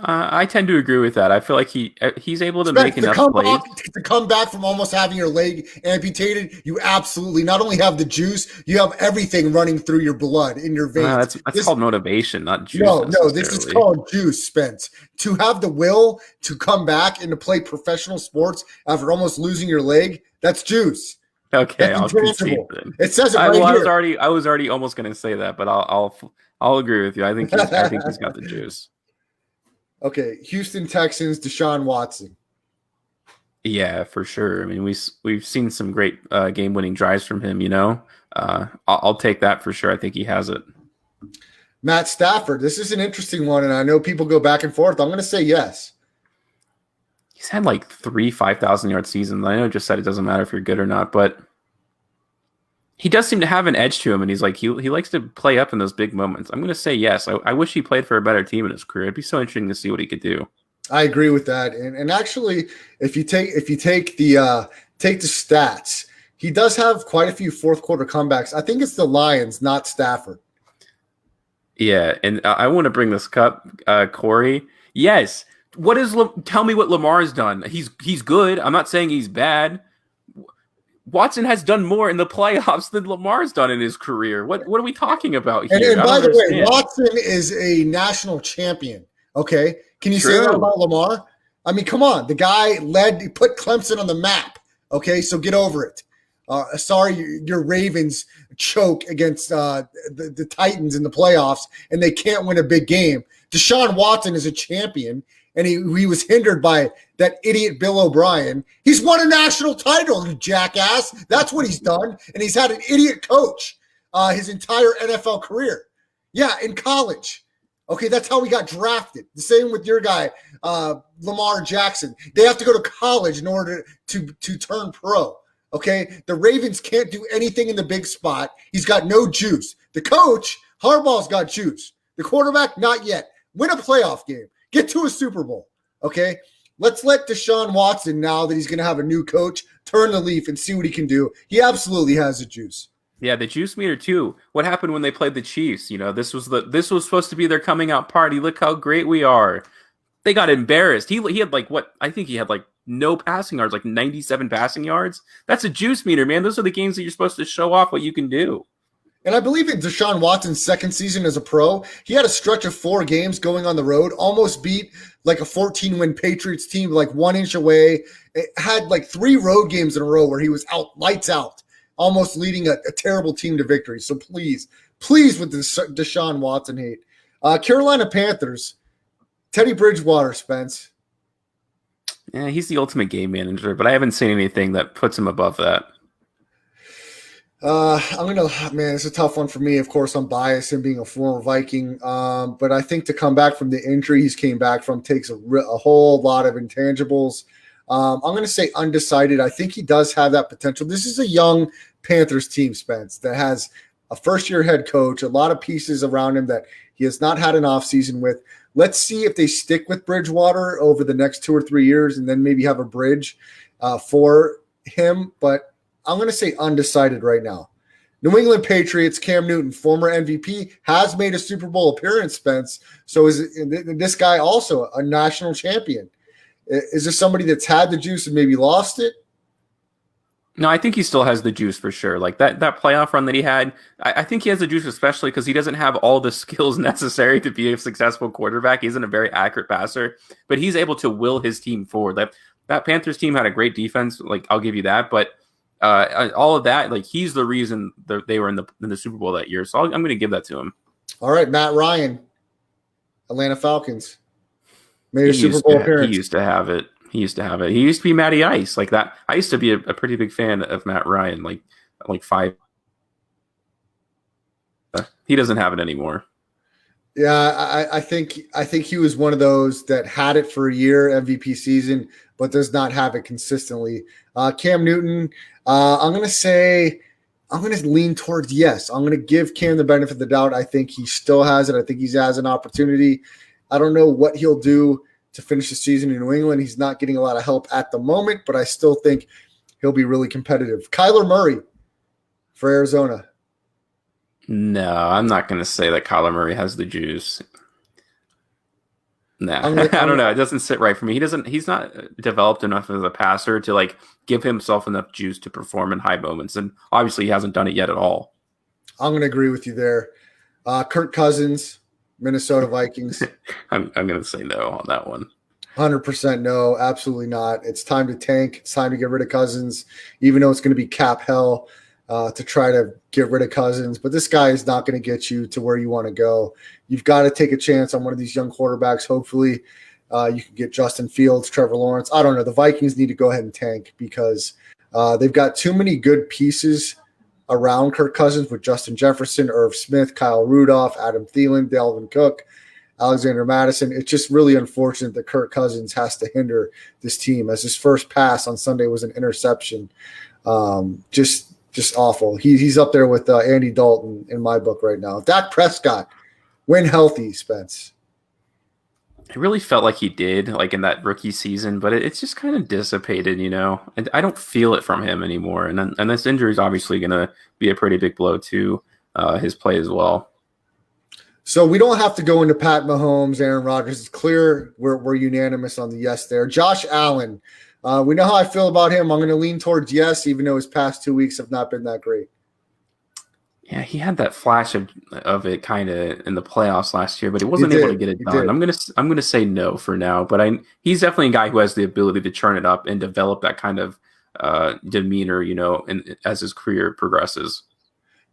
I tend to agree with that. I feel like he's able to make enough plays. To come back from almost having your leg amputated, you absolutely not only have the juice, you have everything running through your blood in your veins. That's called motivation, not juice. No, this is called juice, Spence. To have the will to come back and to play professional sports after almost losing your leg, that's juice. Okay, I'll concede then. It says it right here. I was already almost going to say that, but I'll agree with you. I think he's got the juice. Okay, Houston Texans, Deshaun Watson. Yeah, for sure. I mean, we've seen some great game-winning drives from him. I'll take that for sure. I think he has it. Matt Stafford. This is an interesting one, and I know people go back and forth. I'm going to say yes. He's had like 3 5,000-yard seasons. I know I just said it doesn't matter if you're good or not, but he does seem to have an edge to him, and he's like he likes to play up in those big moments. I'm going to say yes. I wish he played for a better team in his career. It'd be so interesting to see what he could do. I agree with that, and actually, if you take the stats, he does have quite a few fourth quarter comebacks. I think it's the Lions, not Stafford. Yeah, and I want to bring this up, Corey. Yes. Tell me what Lamar's done. He's good. I'm not saying he's bad. Watson has done more in the playoffs than Lamar's done in his career. What are we talking about here? And by the way, Watson is a national champion. Okay, can you say that about Lamar? I mean, come on. The guy he put Clemson on the map. Okay, so get over it. Sorry, your Ravens choke against the Titans in the playoffs, and they can't win a big game. Deshaun Watson is a champion, and he was hindered by that idiot Bill O'Brien. He's won a national title, you jackass. That's what he's done, and he's had an idiot coach his entire NFL career. Yeah, in college. Okay, that's how he got drafted. The same with your guy, Lamar Jackson. They have to go to college in order to turn pro. Okay, the Ravens can't do anything in the big spot. He's got no juice. The coach, Harbaugh's got juice. The quarterback, not yet. Win a playoff game. Get to a Super Bowl. Okay, let's let Deshaun Watson, now that he's going to have a new coach, turn the leaf and see what he can do. He absolutely has the juice. Yeah, the juice meter too. What happened when they played the Chiefs? This was supposed to be their coming out party. Look how great we are. They got embarrassed. He had like what I think he had like no passing yards, like 97 passing yards. That's a juice meter, man. Those are the games that you're supposed to show off what you can do. And I believe in Deshaun Watson's second season as a pro, he had a stretch of 4 games going on the road, almost beat like a 14-win Patriots team, like 1 inch away. It had like 3 road games in a row where he was lights out, almost leading a terrible team to victory. So please with this Deshaun Watson hate. Carolina Panthers, Teddy Bridgewater, Spence. Yeah, he's the ultimate game manager, but I haven't seen anything that puts him above that. It's a tough one for me. Of course, I'm biased in being a former Viking. But I think to come back from the injury he's came back from takes a whole lot of intangibles. I'm going to say undecided. I think he does have that potential. This is a young Panthers team, Spence, that has a first-year head coach, a lot of pieces around him that he has not had an offseason with. Let's see if they stick with Bridgewater over the next 2 or 3 years and then maybe have a bridge for him. But I'm going to say undecided right now. New England Patriots, Cam Newton, former MVP, has made a Super Bowl appearance, Spence. So is this guy also a national champion? Is this somebody that's had the juice and maybe lost it? No, I think he still has the juice for sure. Like that playoff run that he had, I think he has the juice, especially because he doesn't have all the skills necessary to be a successful quarterback. He isn't a very accurate passer, but he's able to will his team forward. That Panthers team had a great defense. Like, I'll give you that. But all of that, like, he's the reason that they were in the Super Bowl that year. So I'm going to give that to him. All right, Matt Ryan, Atlanta Falcons. Made a Super Bowl appearance. He used to have it. He used to be Matty Ice like that. I used to be a pretty big fan of Matt Ryan, like 5. He doesn't have it anymore. Yeah, I think he was one of those that had it for a year, MVP season, but does not have it consistently. Cam Newton, I'm going to lean towards yes. I'm going to give Cam the benefit of the doubt. I think he still has it. I think he has an opportunity. I don't know what he'll do to finish the season in New England. He's not getting a lot of help at the moment, but I still think he'll be really competitive. Kyler Murray for Arizona. No, I'm not going to say that Kyler Murray has the juice. No, I don't know. It doesn't sit right for me. He's not developed enough as a passer to like give himself enough juice to perform in high moments. And obviously he hasn't done it yet at all. I'm going to agree with you there. Kirk Cousins, Minnesota Vikings. I'm going to say no on that one. 100% no, absolutely not. It's time to tank. It's time to get rid of Cousins, even though it's going to be cap hell to try to get rid of Cousins. But this guy is not going to get you to where you want to go. You've got to take a chance on one of these young quarterbacks. Hopefully you can get Justin Fields, Trevor Lawrence. I don't know. The Vikings need to go ahead and tank because they've got too many good pieces around Kirk Cousins with Justin Jefferson, Irv Smith, Kyle Rudolph, Adam Thielen, Dalvin Cook, Alexander Madison. It's just really unfortunate that Kirk Cousins has to hinder this team, as his first pass on Sunday was an interception. Just awful. He's up there with Andy Dalton in my book right now. Dak Prescott, when healthy, Spence. It really felt like he did, like in that rookie season, but it's just kind of dissipated, you know. And I don't feel it from him anymore. And this injury is obviously going to be a pretty big blow to his play as well. So we don't have to go into Pat Mahomes, Aaron Rodgers. It's clear we're unanimous on the yes there. Josh Allen, we know how I feel about him. I'm going to lean towards yes, even though his past 2 weeks have not been that great. Yeah, he had that flash of it kind of in the playoffs last year, but he wasn't able to get it done. I'm gonna say no for now, but he's definitely a guy who has the ability to churn it up and develop that kind of demeanor, you know, as his career progresses.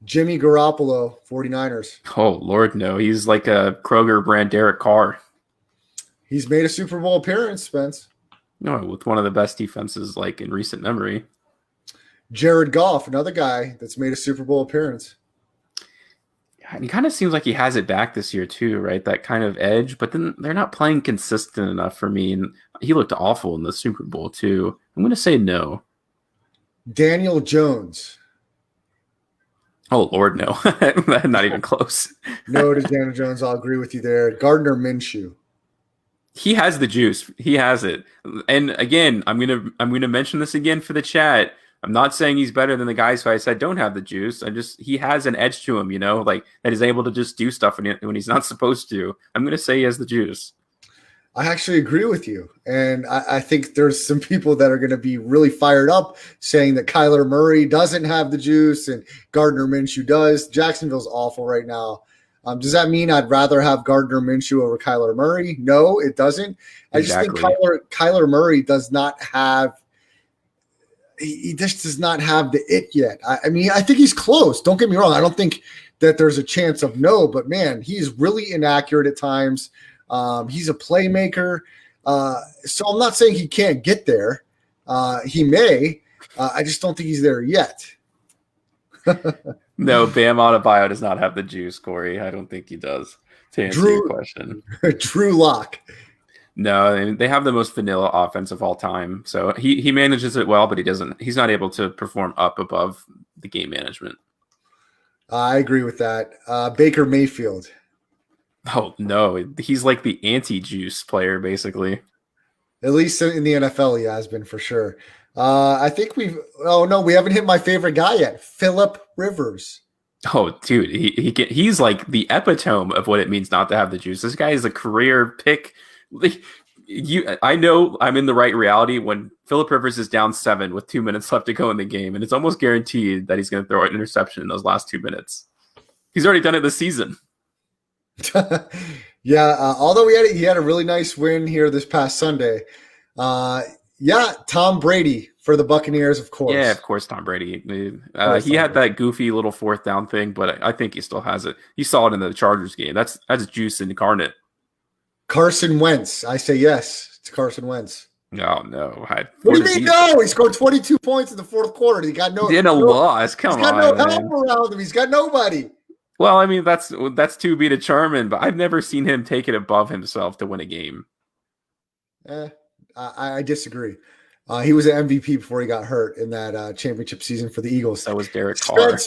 Jimmy Garoppolo, 49ers. Oh Lord, no, he's like a Kroger brand Derek Carr. He's made a Super Bowl appearance, Spence. No, with one of the best defenses like in recent memory. Jared Goff, another guy that's made a Super Bowl appearance. He kind of seems like he has it back this year too, right? That kind of edge, but then they're not playing consistent enough for me. And he looked awful in the Super Bowl too. I'm going to say no. Daniel Jones. Oh Lord, no. Not even close. No to Daniel Jones. I'll agree with you there. Gardner Minshew. He has the juice. He has it. And again, I'm gonna mention this again for the chat. I'm not saying he's better than the guys who I said don't have the juice. He has an edge to him, you know, like that he's able to just do stuff when he's not supposed to. I'm going to say he has the juice. I actually agree with you. And I think there's some people that are going to be really fired up saying that Kyler Murray doesn't have the juice and Gardner Minshew does. Jacksonville's awful right now. Does that mean I'd rather have Gardner Minshew over Kyler Murray? No, it doesn't. I just think Kyler Murray does not have – he just does not have the it yet. I mean, I think he's close. Don't get me wrong. I don't think that there's a chance of no, but, man, he's really inaccurate at times. He's a playmaker. So I'm not saying he can't get there. He may. I just don't think he's there yet. No, Bam Adebayo does not have the juice, Corey. I don't think he does, to answer your question. Drew Lock. No, they have the most vanilla offense of all time. So he manages it well, but he's not able to perform up above the game management. I agree with that. Baker Mayfield. Oh, no. He's like the anti-juice player, basically. At least in the NFL, he has been for sure. I think we haven't hit my favorite guy yet. Phillip Rivers. Oh, dude, he's like the epitome of what it means not to have the juice. This guy is a career pick. I know I'm in the right reality when Phillip Rivers is down 7 with 2 minutes left to go in the game, and it's almost guaranteed that he's going to throw an interception in those last 2 minutes. He's already done it this season. Yeah, although he had a really nice win here this past Sunday. Tom Brady for the Buccaneers, of course. Yeah, of course, Tom Brady. He had that goofy little 4th down thing, but I think he still has it. You saw it in the Chargers game. That's juice incarnate. Carson Wentz. I say yes. It's Carson Wentz. No. What do you mean no? He scored 22 points in the 4th quarter. He got loss. Come on. He's got no help around him. He's got nobody. Well, I mean, that's to be determined, but I've never seen him take it above himself to win a game. I disagree. He was an MVP before he got hurt in that championship season for the Eagles. That was Derek Carr.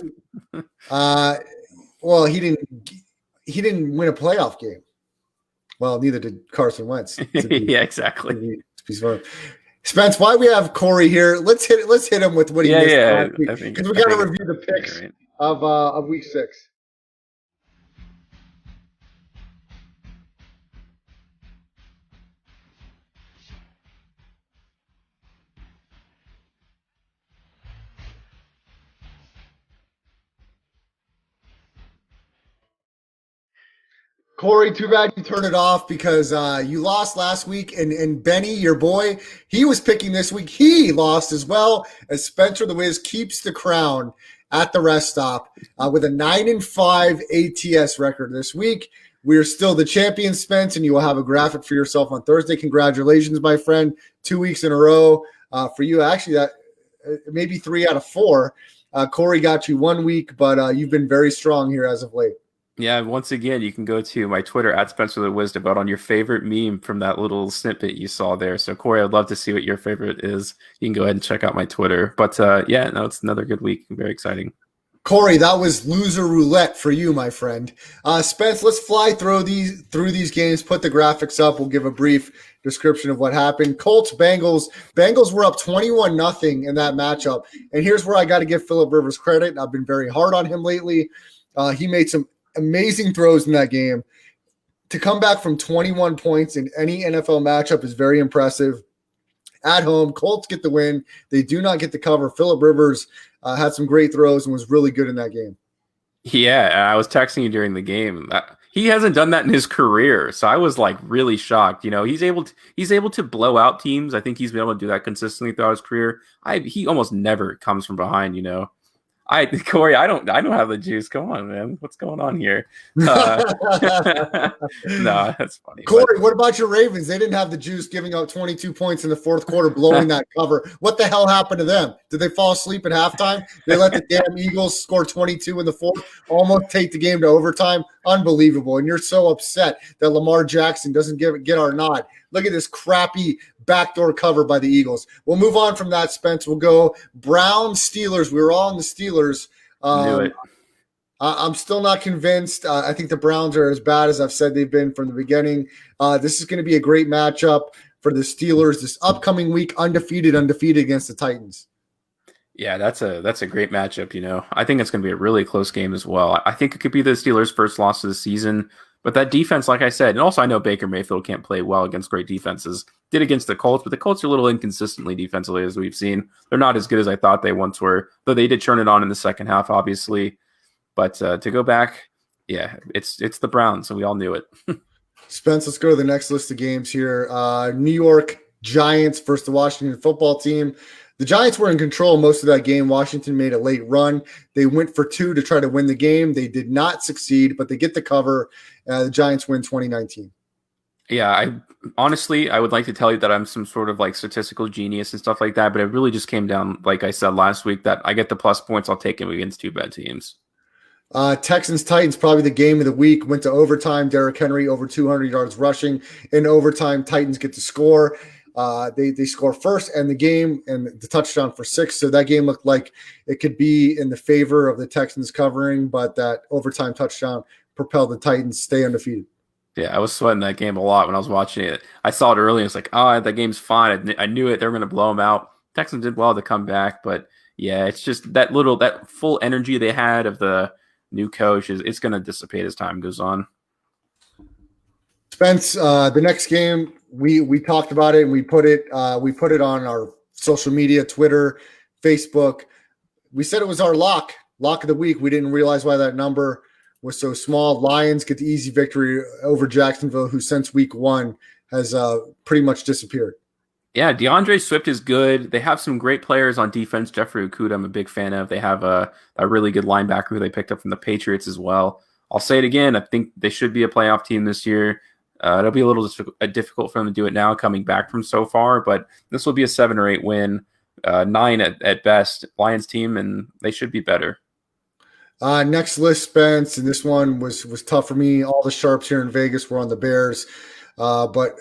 Well, he didn't win a playoff game. Well, neither did Carson Wentz. Yeah, exactly. Spence, why we have Corey here? Let's hit him with what he missed last week, because we got to review the picks of Week 6. Corey, too bad you turned it off because you lost last week. And Benny, your boy, he was picking this week. He lost as well as Spencer the Wiz keeps the crown at the rest stop with a 9-5 ATS record this week. We are still the champions, Spence, and you will have a graphic for yourself on Thursday. Congratulations, my friend. 2 weeks in a row for you. Actually, that maybe 3 out of 4. Corey got you 1 week, but you've been very strong here as of late. Yeah, once again, you can go to my Twitter at Spencer the Wiz to vote on your favorite meme from that little snippet you saw there. So, Corey, I'd love to see what your favorite is. You can go ahead and check out my Twitter. But, it's another good week. Very exciting. Corey, that was loser roulette for you, my friend. Spence, let's fly through these games, put the graphics up. We'll give a brief description of what happened. Colts, Bengals. Bengals were up 21-0 in that matchup. And here's where I got to give Phillip Rivers credit. I've been very hard on him lately. He made some amazing throws in that game. To come back from 21 points in any NFL matchup is very impressive. At home, Colts get the win. They do not get the cover. Phillip Rivers had some great throws and was really good in that game. Yeah, I was texting you during the game. He hasn't done that in his career, so I was like really shocked. You know, he's able to blow out teams. I think he's been able to do that consistently throughout his career. He almost never comes from behind. You know. Corey, I don't have the juice. Come on, man. What's going on here? No, that's funny. Corey, what about your Ravens? They didn't have the juice, giving out 22 points in the 4th quarter, blowing that cover. What the hell happened to them? Did they fall asleep at halftime? They let the damn Eagles score 22 in the 4th, almost take the game to overtime. Unbelievable. And you're so upset that Lamar Jackson doesn't get our nod. Look at this crappy backdoor cover by the Eagles. We'll move on from that, Spence. We'll go Browns, Steelers. We were all in the Steelers. Do it. I'm still not convinced. I think the Browns are as bad as I've said they've been from the beginning. This is going to be a great matchup for the Steelers this upcoming week, undefeated against the Titans. Yeah, that's a great matchup. You know, I think it's going to be a really close game as well. I think it could be the Steelers' first loss of the season, But that defense, like I said, and also I know Baker Mayfield can't play well against great defenses. Did against the Colts, but the Colts are a little inconsistently defensively, as we've seen. They're not as good as I thought they once were, though they did turn it on in the second half, obviously. But to go back, yeah, it's the Browns, and we all knew it. Spence, let's go to the next list of games here. New York Giants versus the Washington football team. The Giants were in control most of that game. Washington made a late run. They went for 2 to try to win the game. They did not succeed, but they get the cover. The Giants win 2019. Yeah, I would like to tell you that I'm some sort of like statistical genius and stuff like that, but it really just came down, like I said last week, that I get the plus points. I'll take them against 2 bad teams. Texans-Titans, probably the game of the week. Went to overtime. Derrick Henry over 200 yards rushing. In overtime, Titans get to score. They score first and the game and the touchdown for 6. So that game looked like it could be in the favor of the Texans covering, but that overtime touchdown propelled the Titans stay undefeated. Yeah, I was sweating that game a lot when I was watching it. I saw it early. It's like, that game's fine. I knew it. They were going to blow them out. Texans did well to come back, but yeah, it's just that full energy they had of the new coach it's going to dissipate as time goes on. Spence, the next game we talked about it and we put it on our social media, Twitter, Facebook. We said it was our lock of the week. We didn't realize why that number was so small. Lions get the easy victory over Jacksonville, who since week 1 has pretty much disappeared. Yeah, DeAndre Swift is good. They have some great players on defense. Jeffrey Okudah, I'm a big fan of. They have a really good linebacker who they picked up from the Patriots as well. I'll say it again. I think they should be a playoff team this year. It'll be a little difficult for them to do it now, coming back from so far, but this will be a 7 or 8 win, 9 at best Lions team, and they should be better. Next list, Spence, and this one was tough for me. All the sharps here in Vegas were on the Bears, but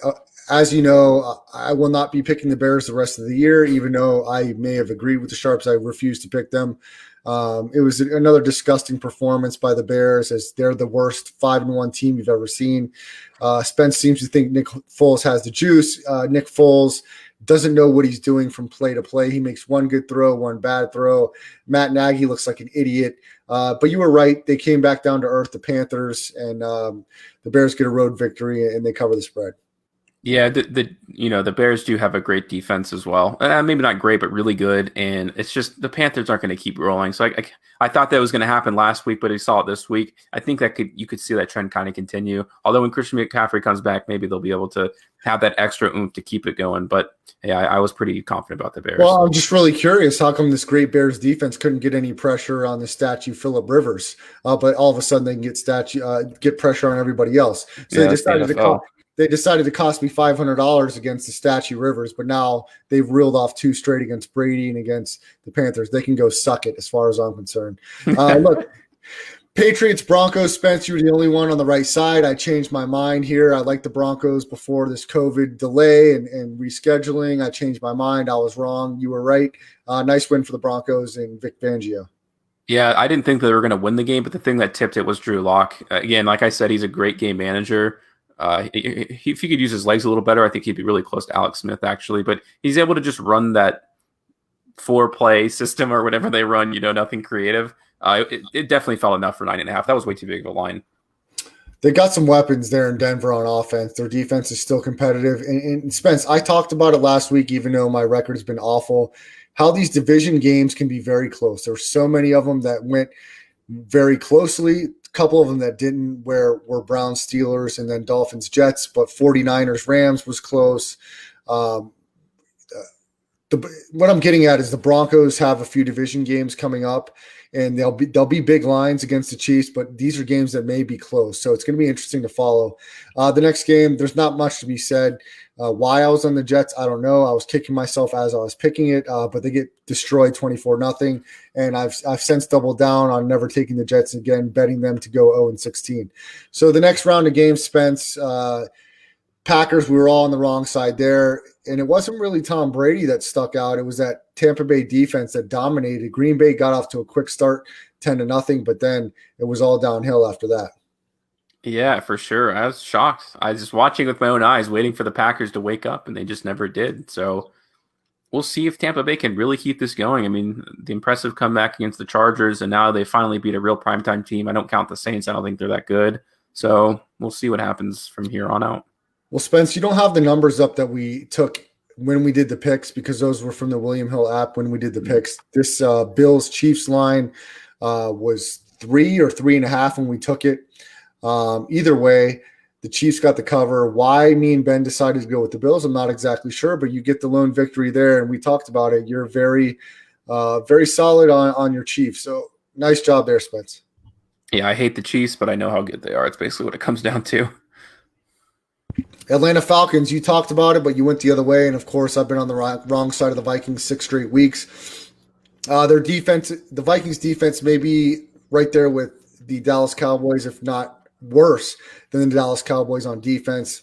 as you know, I will not be picking the Bears the rest of the year, even though I may have agreed with the sharps. I refuse to pick them. It was another disgusting performance by the Bears, as they're the worst 5-1 team you've ever seen. Spence seems to think Nick Foles has the juice. Nick Foles doesn't know what he's doing from play to play. He makes one good throw, one bad throw. Matt Nagy looks like an idiot. But you were right. They came back down to earth, the Panthers, and the Bears get a road victory, and they cover the spread. Yeah, the Bears do have a great defense as well. Maybe not great, but really good. And it's just the Panthers aren't going to keep rolling. So I thought that was going to happen last week, but I saw it this week. I think that you could see that trend kind of continue. Although when Christian McCaffrey comes back, maybe they'll be able to have that extra oomph to keep it going. But yeah, I was pretty confident about the Bears. Well, I'm just really curious. How come this great Bears defense couldn't get any pressure on the statue Phillip Rivers, but all of a sudden they can get pressure on everybody else? So yeah, they decided to cost me $500 against the statue Rivers, but now they've reeled off 2 straight against Brady and against the Panthers. They can go suck it as far as I'm concerned. Look, Patriots, Broncos, Spence, you were the only one on the right side. I changed my mind here. I liked the Broncos before this COVID delay and rescheduling. I changed my mind. I was wrong. You were right. Nice win for the Broncos and Vic Fangio. Yeah, I didn't think that they were going to win the game, but the thing that tipped it was Drew Lock. Again, like I said, he's a great game manager. If he could use his legs a little better, I think he'd be really close to Alex Smith, actually. But he's able to just run that 4-play system or whatever they run, nothing creative. It definitely felt enough for 9.5. That was way too big of a line. They got some weapons there in Denver on offense. Their defense is still competitive. And Spence, I talked about it last week, even though my record has been awful, how these division games can be very close. There's so many of them that went very closely. A couple of them that didn't, were Browns, Steelers, and then Dolphins, Jets, but 49ers, Rams was close. What I'm getting at is the Broncos have a few division games coming up, and they'll be big lines against the Chiefs, but these are games that may be close. So it's going to be interesting to follow. The next game, there's not much to be said. Why I was on the Jets, I don't know. I was kicking myself as I was picking it, but they get destroyed 24-0. And I've since doubled down on never taking the Jets again, betting them to go 0-16. So the next round of games, Spence, Packers, we were all on the wrong side there. And it wasn't really Tom Brady that stuck out. It was that Tampa Bay defense that dominated. Green Bay got off to a quick start, 10-0, but then it was all downhill after that. Yeah, for sure. I was shocked. I was just watching with my own eyes, waiting for the Packers to wake up, and they just never did. So we'll see if Tampa Bay can really keep this going. I mean, the impressive comeback against the Chargers, and now they finally beat a real primetime team. I don't count the Saints. I don't think they're that good. So we'll see what happens from here on out. Well, Spence, you don't have the numbers up that we took when we did the picks because those were from the William Hill app when we did the picks. This Bills Chiefs line was 3 or 3.5 when we took it. Either way, the Chiefs got the cover. Why me and Ben decided to go with the Bills, I'm not exactly sure, but you get the lone victory there, and we talked about it. You're very, very solid on your Chiefs. So nice job there, Spence. Yeah, I hate the Chiefs, but I know how good they are. It's basically what it comes down to. Atlanta Falcons, you talked about it, but you went the other way. And, of course, I've been on the wrong side of the Vikings 6 straight weeks. Their defense, the Vikings defense may be right there with the Dallas Cowboys, if not worse than the Dallas Cowboys on defense.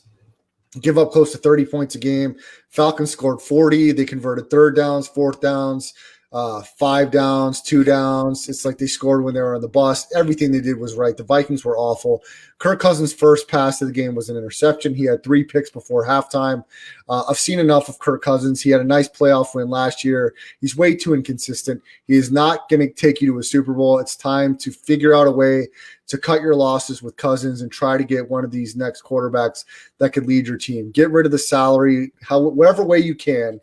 Give up close to 30 points a game. Falcons scored 40. They converted 3rd downs, 4th downs, 5 downs, 2 downs. It's like they scored when they were on the bus. Everything they did was right. The Vikings were awful. Kirk Cousins' first pass of the game was an interception. He had 3 picks before halftime. I've seen enough of Kirk Cousins. He had a nice playoff win last year. He's way too inconsistent. He is not going to take you to a Super Bowl. It's time to figure out a way to cut your losses with Cousins and try to get one of these next quarterbacks that could lead your team. Get rid of the salary, whatever way you can.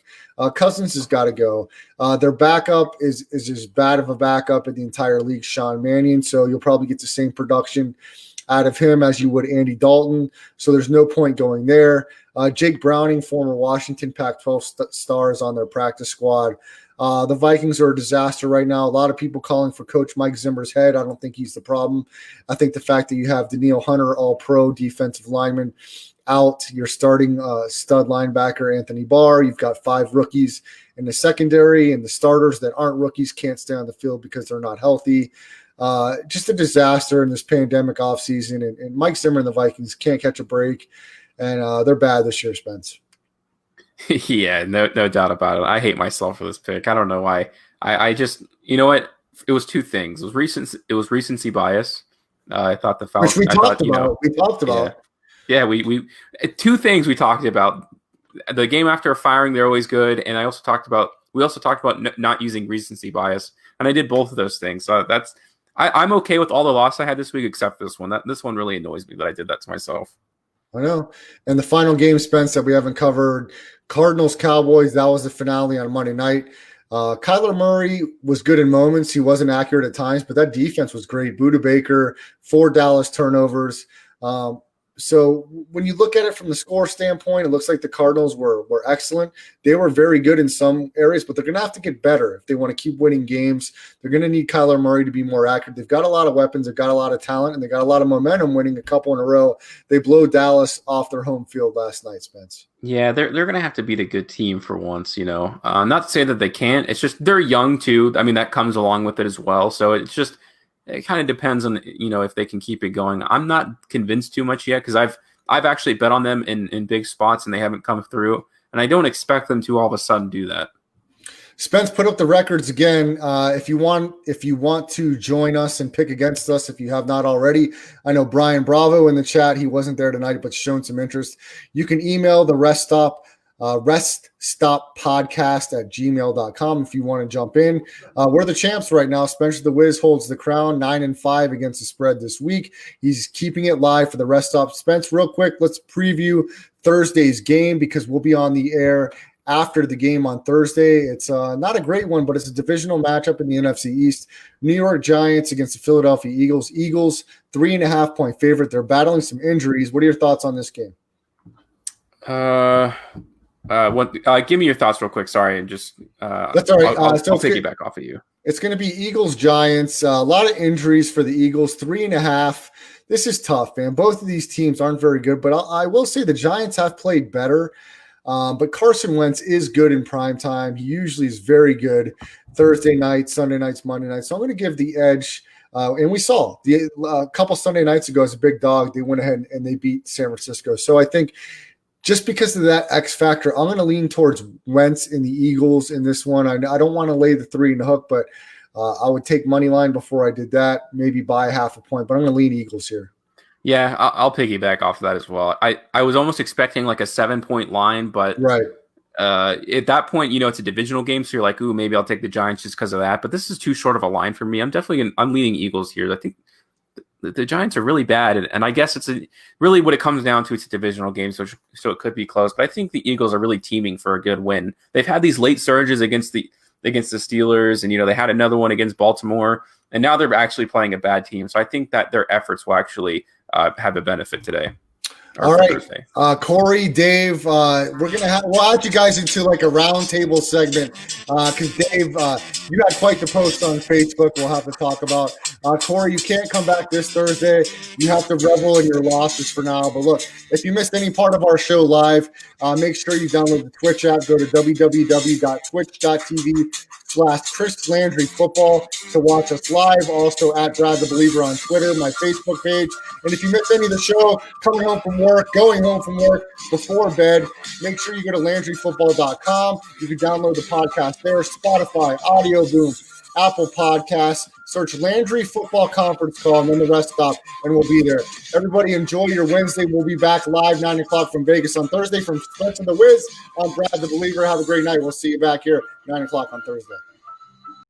Cousins has got to go. Their backup is as bad of a backup in the entire league, Sean Mannion, so you'll probably get the same production out of him as you would Andy Dalton, so there's no point going there. Jake Browning, former Washington Pac-12 stars on their practice squad. The Vikings are a disaster right now. A lot of people calling for Coach Mike Zimmer's head. I don't think he's the problem. I think the fact that you have Daniil Hunter, all-pro defensive lineman, out, you're starting stud linebacker Anthony Barr. You've got 5 rookies in the secondary, and the starters that aren't rookies can't stay on the field because they're not healthy. Just a disaster in this pandemic offseason, and Mike Zimmer and the Vikings can't catch a break, and they're bad this year, Spence. Yeah, no doubt about it. I hate myself for this pick. I don't know why. I just, you know what? It was 2 things. It was recency bias. I thought the Falcons. Which we talked about. Yeah, we 2 things we talked about. The game after a firing, they're always good, and we also talked about not using recency bias, and I did both of those things. So I'm okay with all the loss I had this week except this one. This one really annoys me that I did that to myself. I know. And the final game, Spence, that we haven't covered, Cardinals Cowboys. That was the finale on Monday night. Kyler Murray was good in moments. He wasn't accurate at times, but that defense was great. Budda Baker, 4 Dallas turnovers. So when you look at it from the score standpoint, it looks like the Cardinals were excellent. They were very good in some areas, but they're going to have to get better if they want to keep winning games. They're going to need Kyler Murray to be more accurate. They've got a lot of weapons. They've got a lot of talent, and they got a lot of momentum winning a couple in a row. They blew Dallas off their home field last night, Spence. Yeah, they're going to have to beat a good team for once, you know. Not to say that they can't. It's just they're young, too. I mean, that comes along with it as well. So it's just – it kind of depends on, you know, if they can keep it going. I'm not convinced too much yet because I've actually bet on them in big spots and they haven't come through. And I don't expect them to all of a sudden do that. Spence, put up the records again. If you want to join us and pick against us, if you have not already, I know Brian Bravo in the chat. He wasn't there tonight, but shown some interest. You can email the Rest Stop podcast@gmail.com if you want to jump in. We're the champs right now. Spencer the Wiz holds the crown, 9-5 against the spread this week. He's keeping it live for the Rest Stop. Spence, real quick, let's preview Thursday's game because we'll be on the air after the game on Thursday. It's not a great one, but it's a divisional matchup in the NFC East. New York Giants against the Philadelphia Eagles. Eagles, 3.5-point favorite. They're battling some injuries. What are your thoughts on this game? Give me your thoughts real quick. Sorry, and just that's all right. I'll piggyback off of you. It's going to be Eagles Giants. A lot of injuries for the Eagles. 3.5. This is tough, man. Both of these teams aren't very good, but I will say the Giants have played better. But Carson Wentz is good in prime time. He usually is very good Thursday nights, Sunday nights, Monday nights. So I'm going to give the edge. And we saw a couple Sunday nights ago as a big dog, they went ahead and they beat San Francisco. So I think just because of that X factor, I'm going to lean towards Wentz in the Eagles in this one. I don't want to lay the 3 in the hook, but I would take money line before I did that, maybe buy 0.5 point, but I'm going to lean Eagles here. Yeah, I'll piggyback off of that as well. I was almost expecting like a 7-point line, but right at that point, you know, it's a divisional game, so you're like, ooh, maybe I'll take the Giants just because of that. But this is too short of a line for me. I'm leaning Eagles here. I think the Giants are really bad, and I guess really what it comes down to. It's a divisional game, so it could be close. But I think the Eagles are really teaming for a good win. They've had these late surges against the Steelers, and they had another one against Baltimore, and now they're actually playing a bad team. So I think that their efforts will actually have a benefit today. All right, Corey, Dave, we'll add you guys into like a roundtable segment because Dave, you had quite the post on Facebook. We'll have to talk about. Corey, you can't come back this Thursday. You have to revel in your losses for now. But look, if you missed any part of our show live, make sure you download the Twitch app. Go to www.twitch.tv/Chris Landry Football to watch us live. Also at Brad the Believer on Twitter, my Facebook page. And if you missed any of the show, coming home from work, going home from work, before bed, make sure you go to LandryFootball.com. You can download the podcast there, Spotify, Audio Boom, Apple Podcasts. Search Landry Football Conference Call, and then the rest stop, and we'll be there. Everybody enjoy your Wednesday. We'll be back live 9 o'clock from Vegas on Thursday. From Spencer the Wiz, I'm Brad the Believer. Have a great night. We'll see you back here 9 o'clock on Thursday.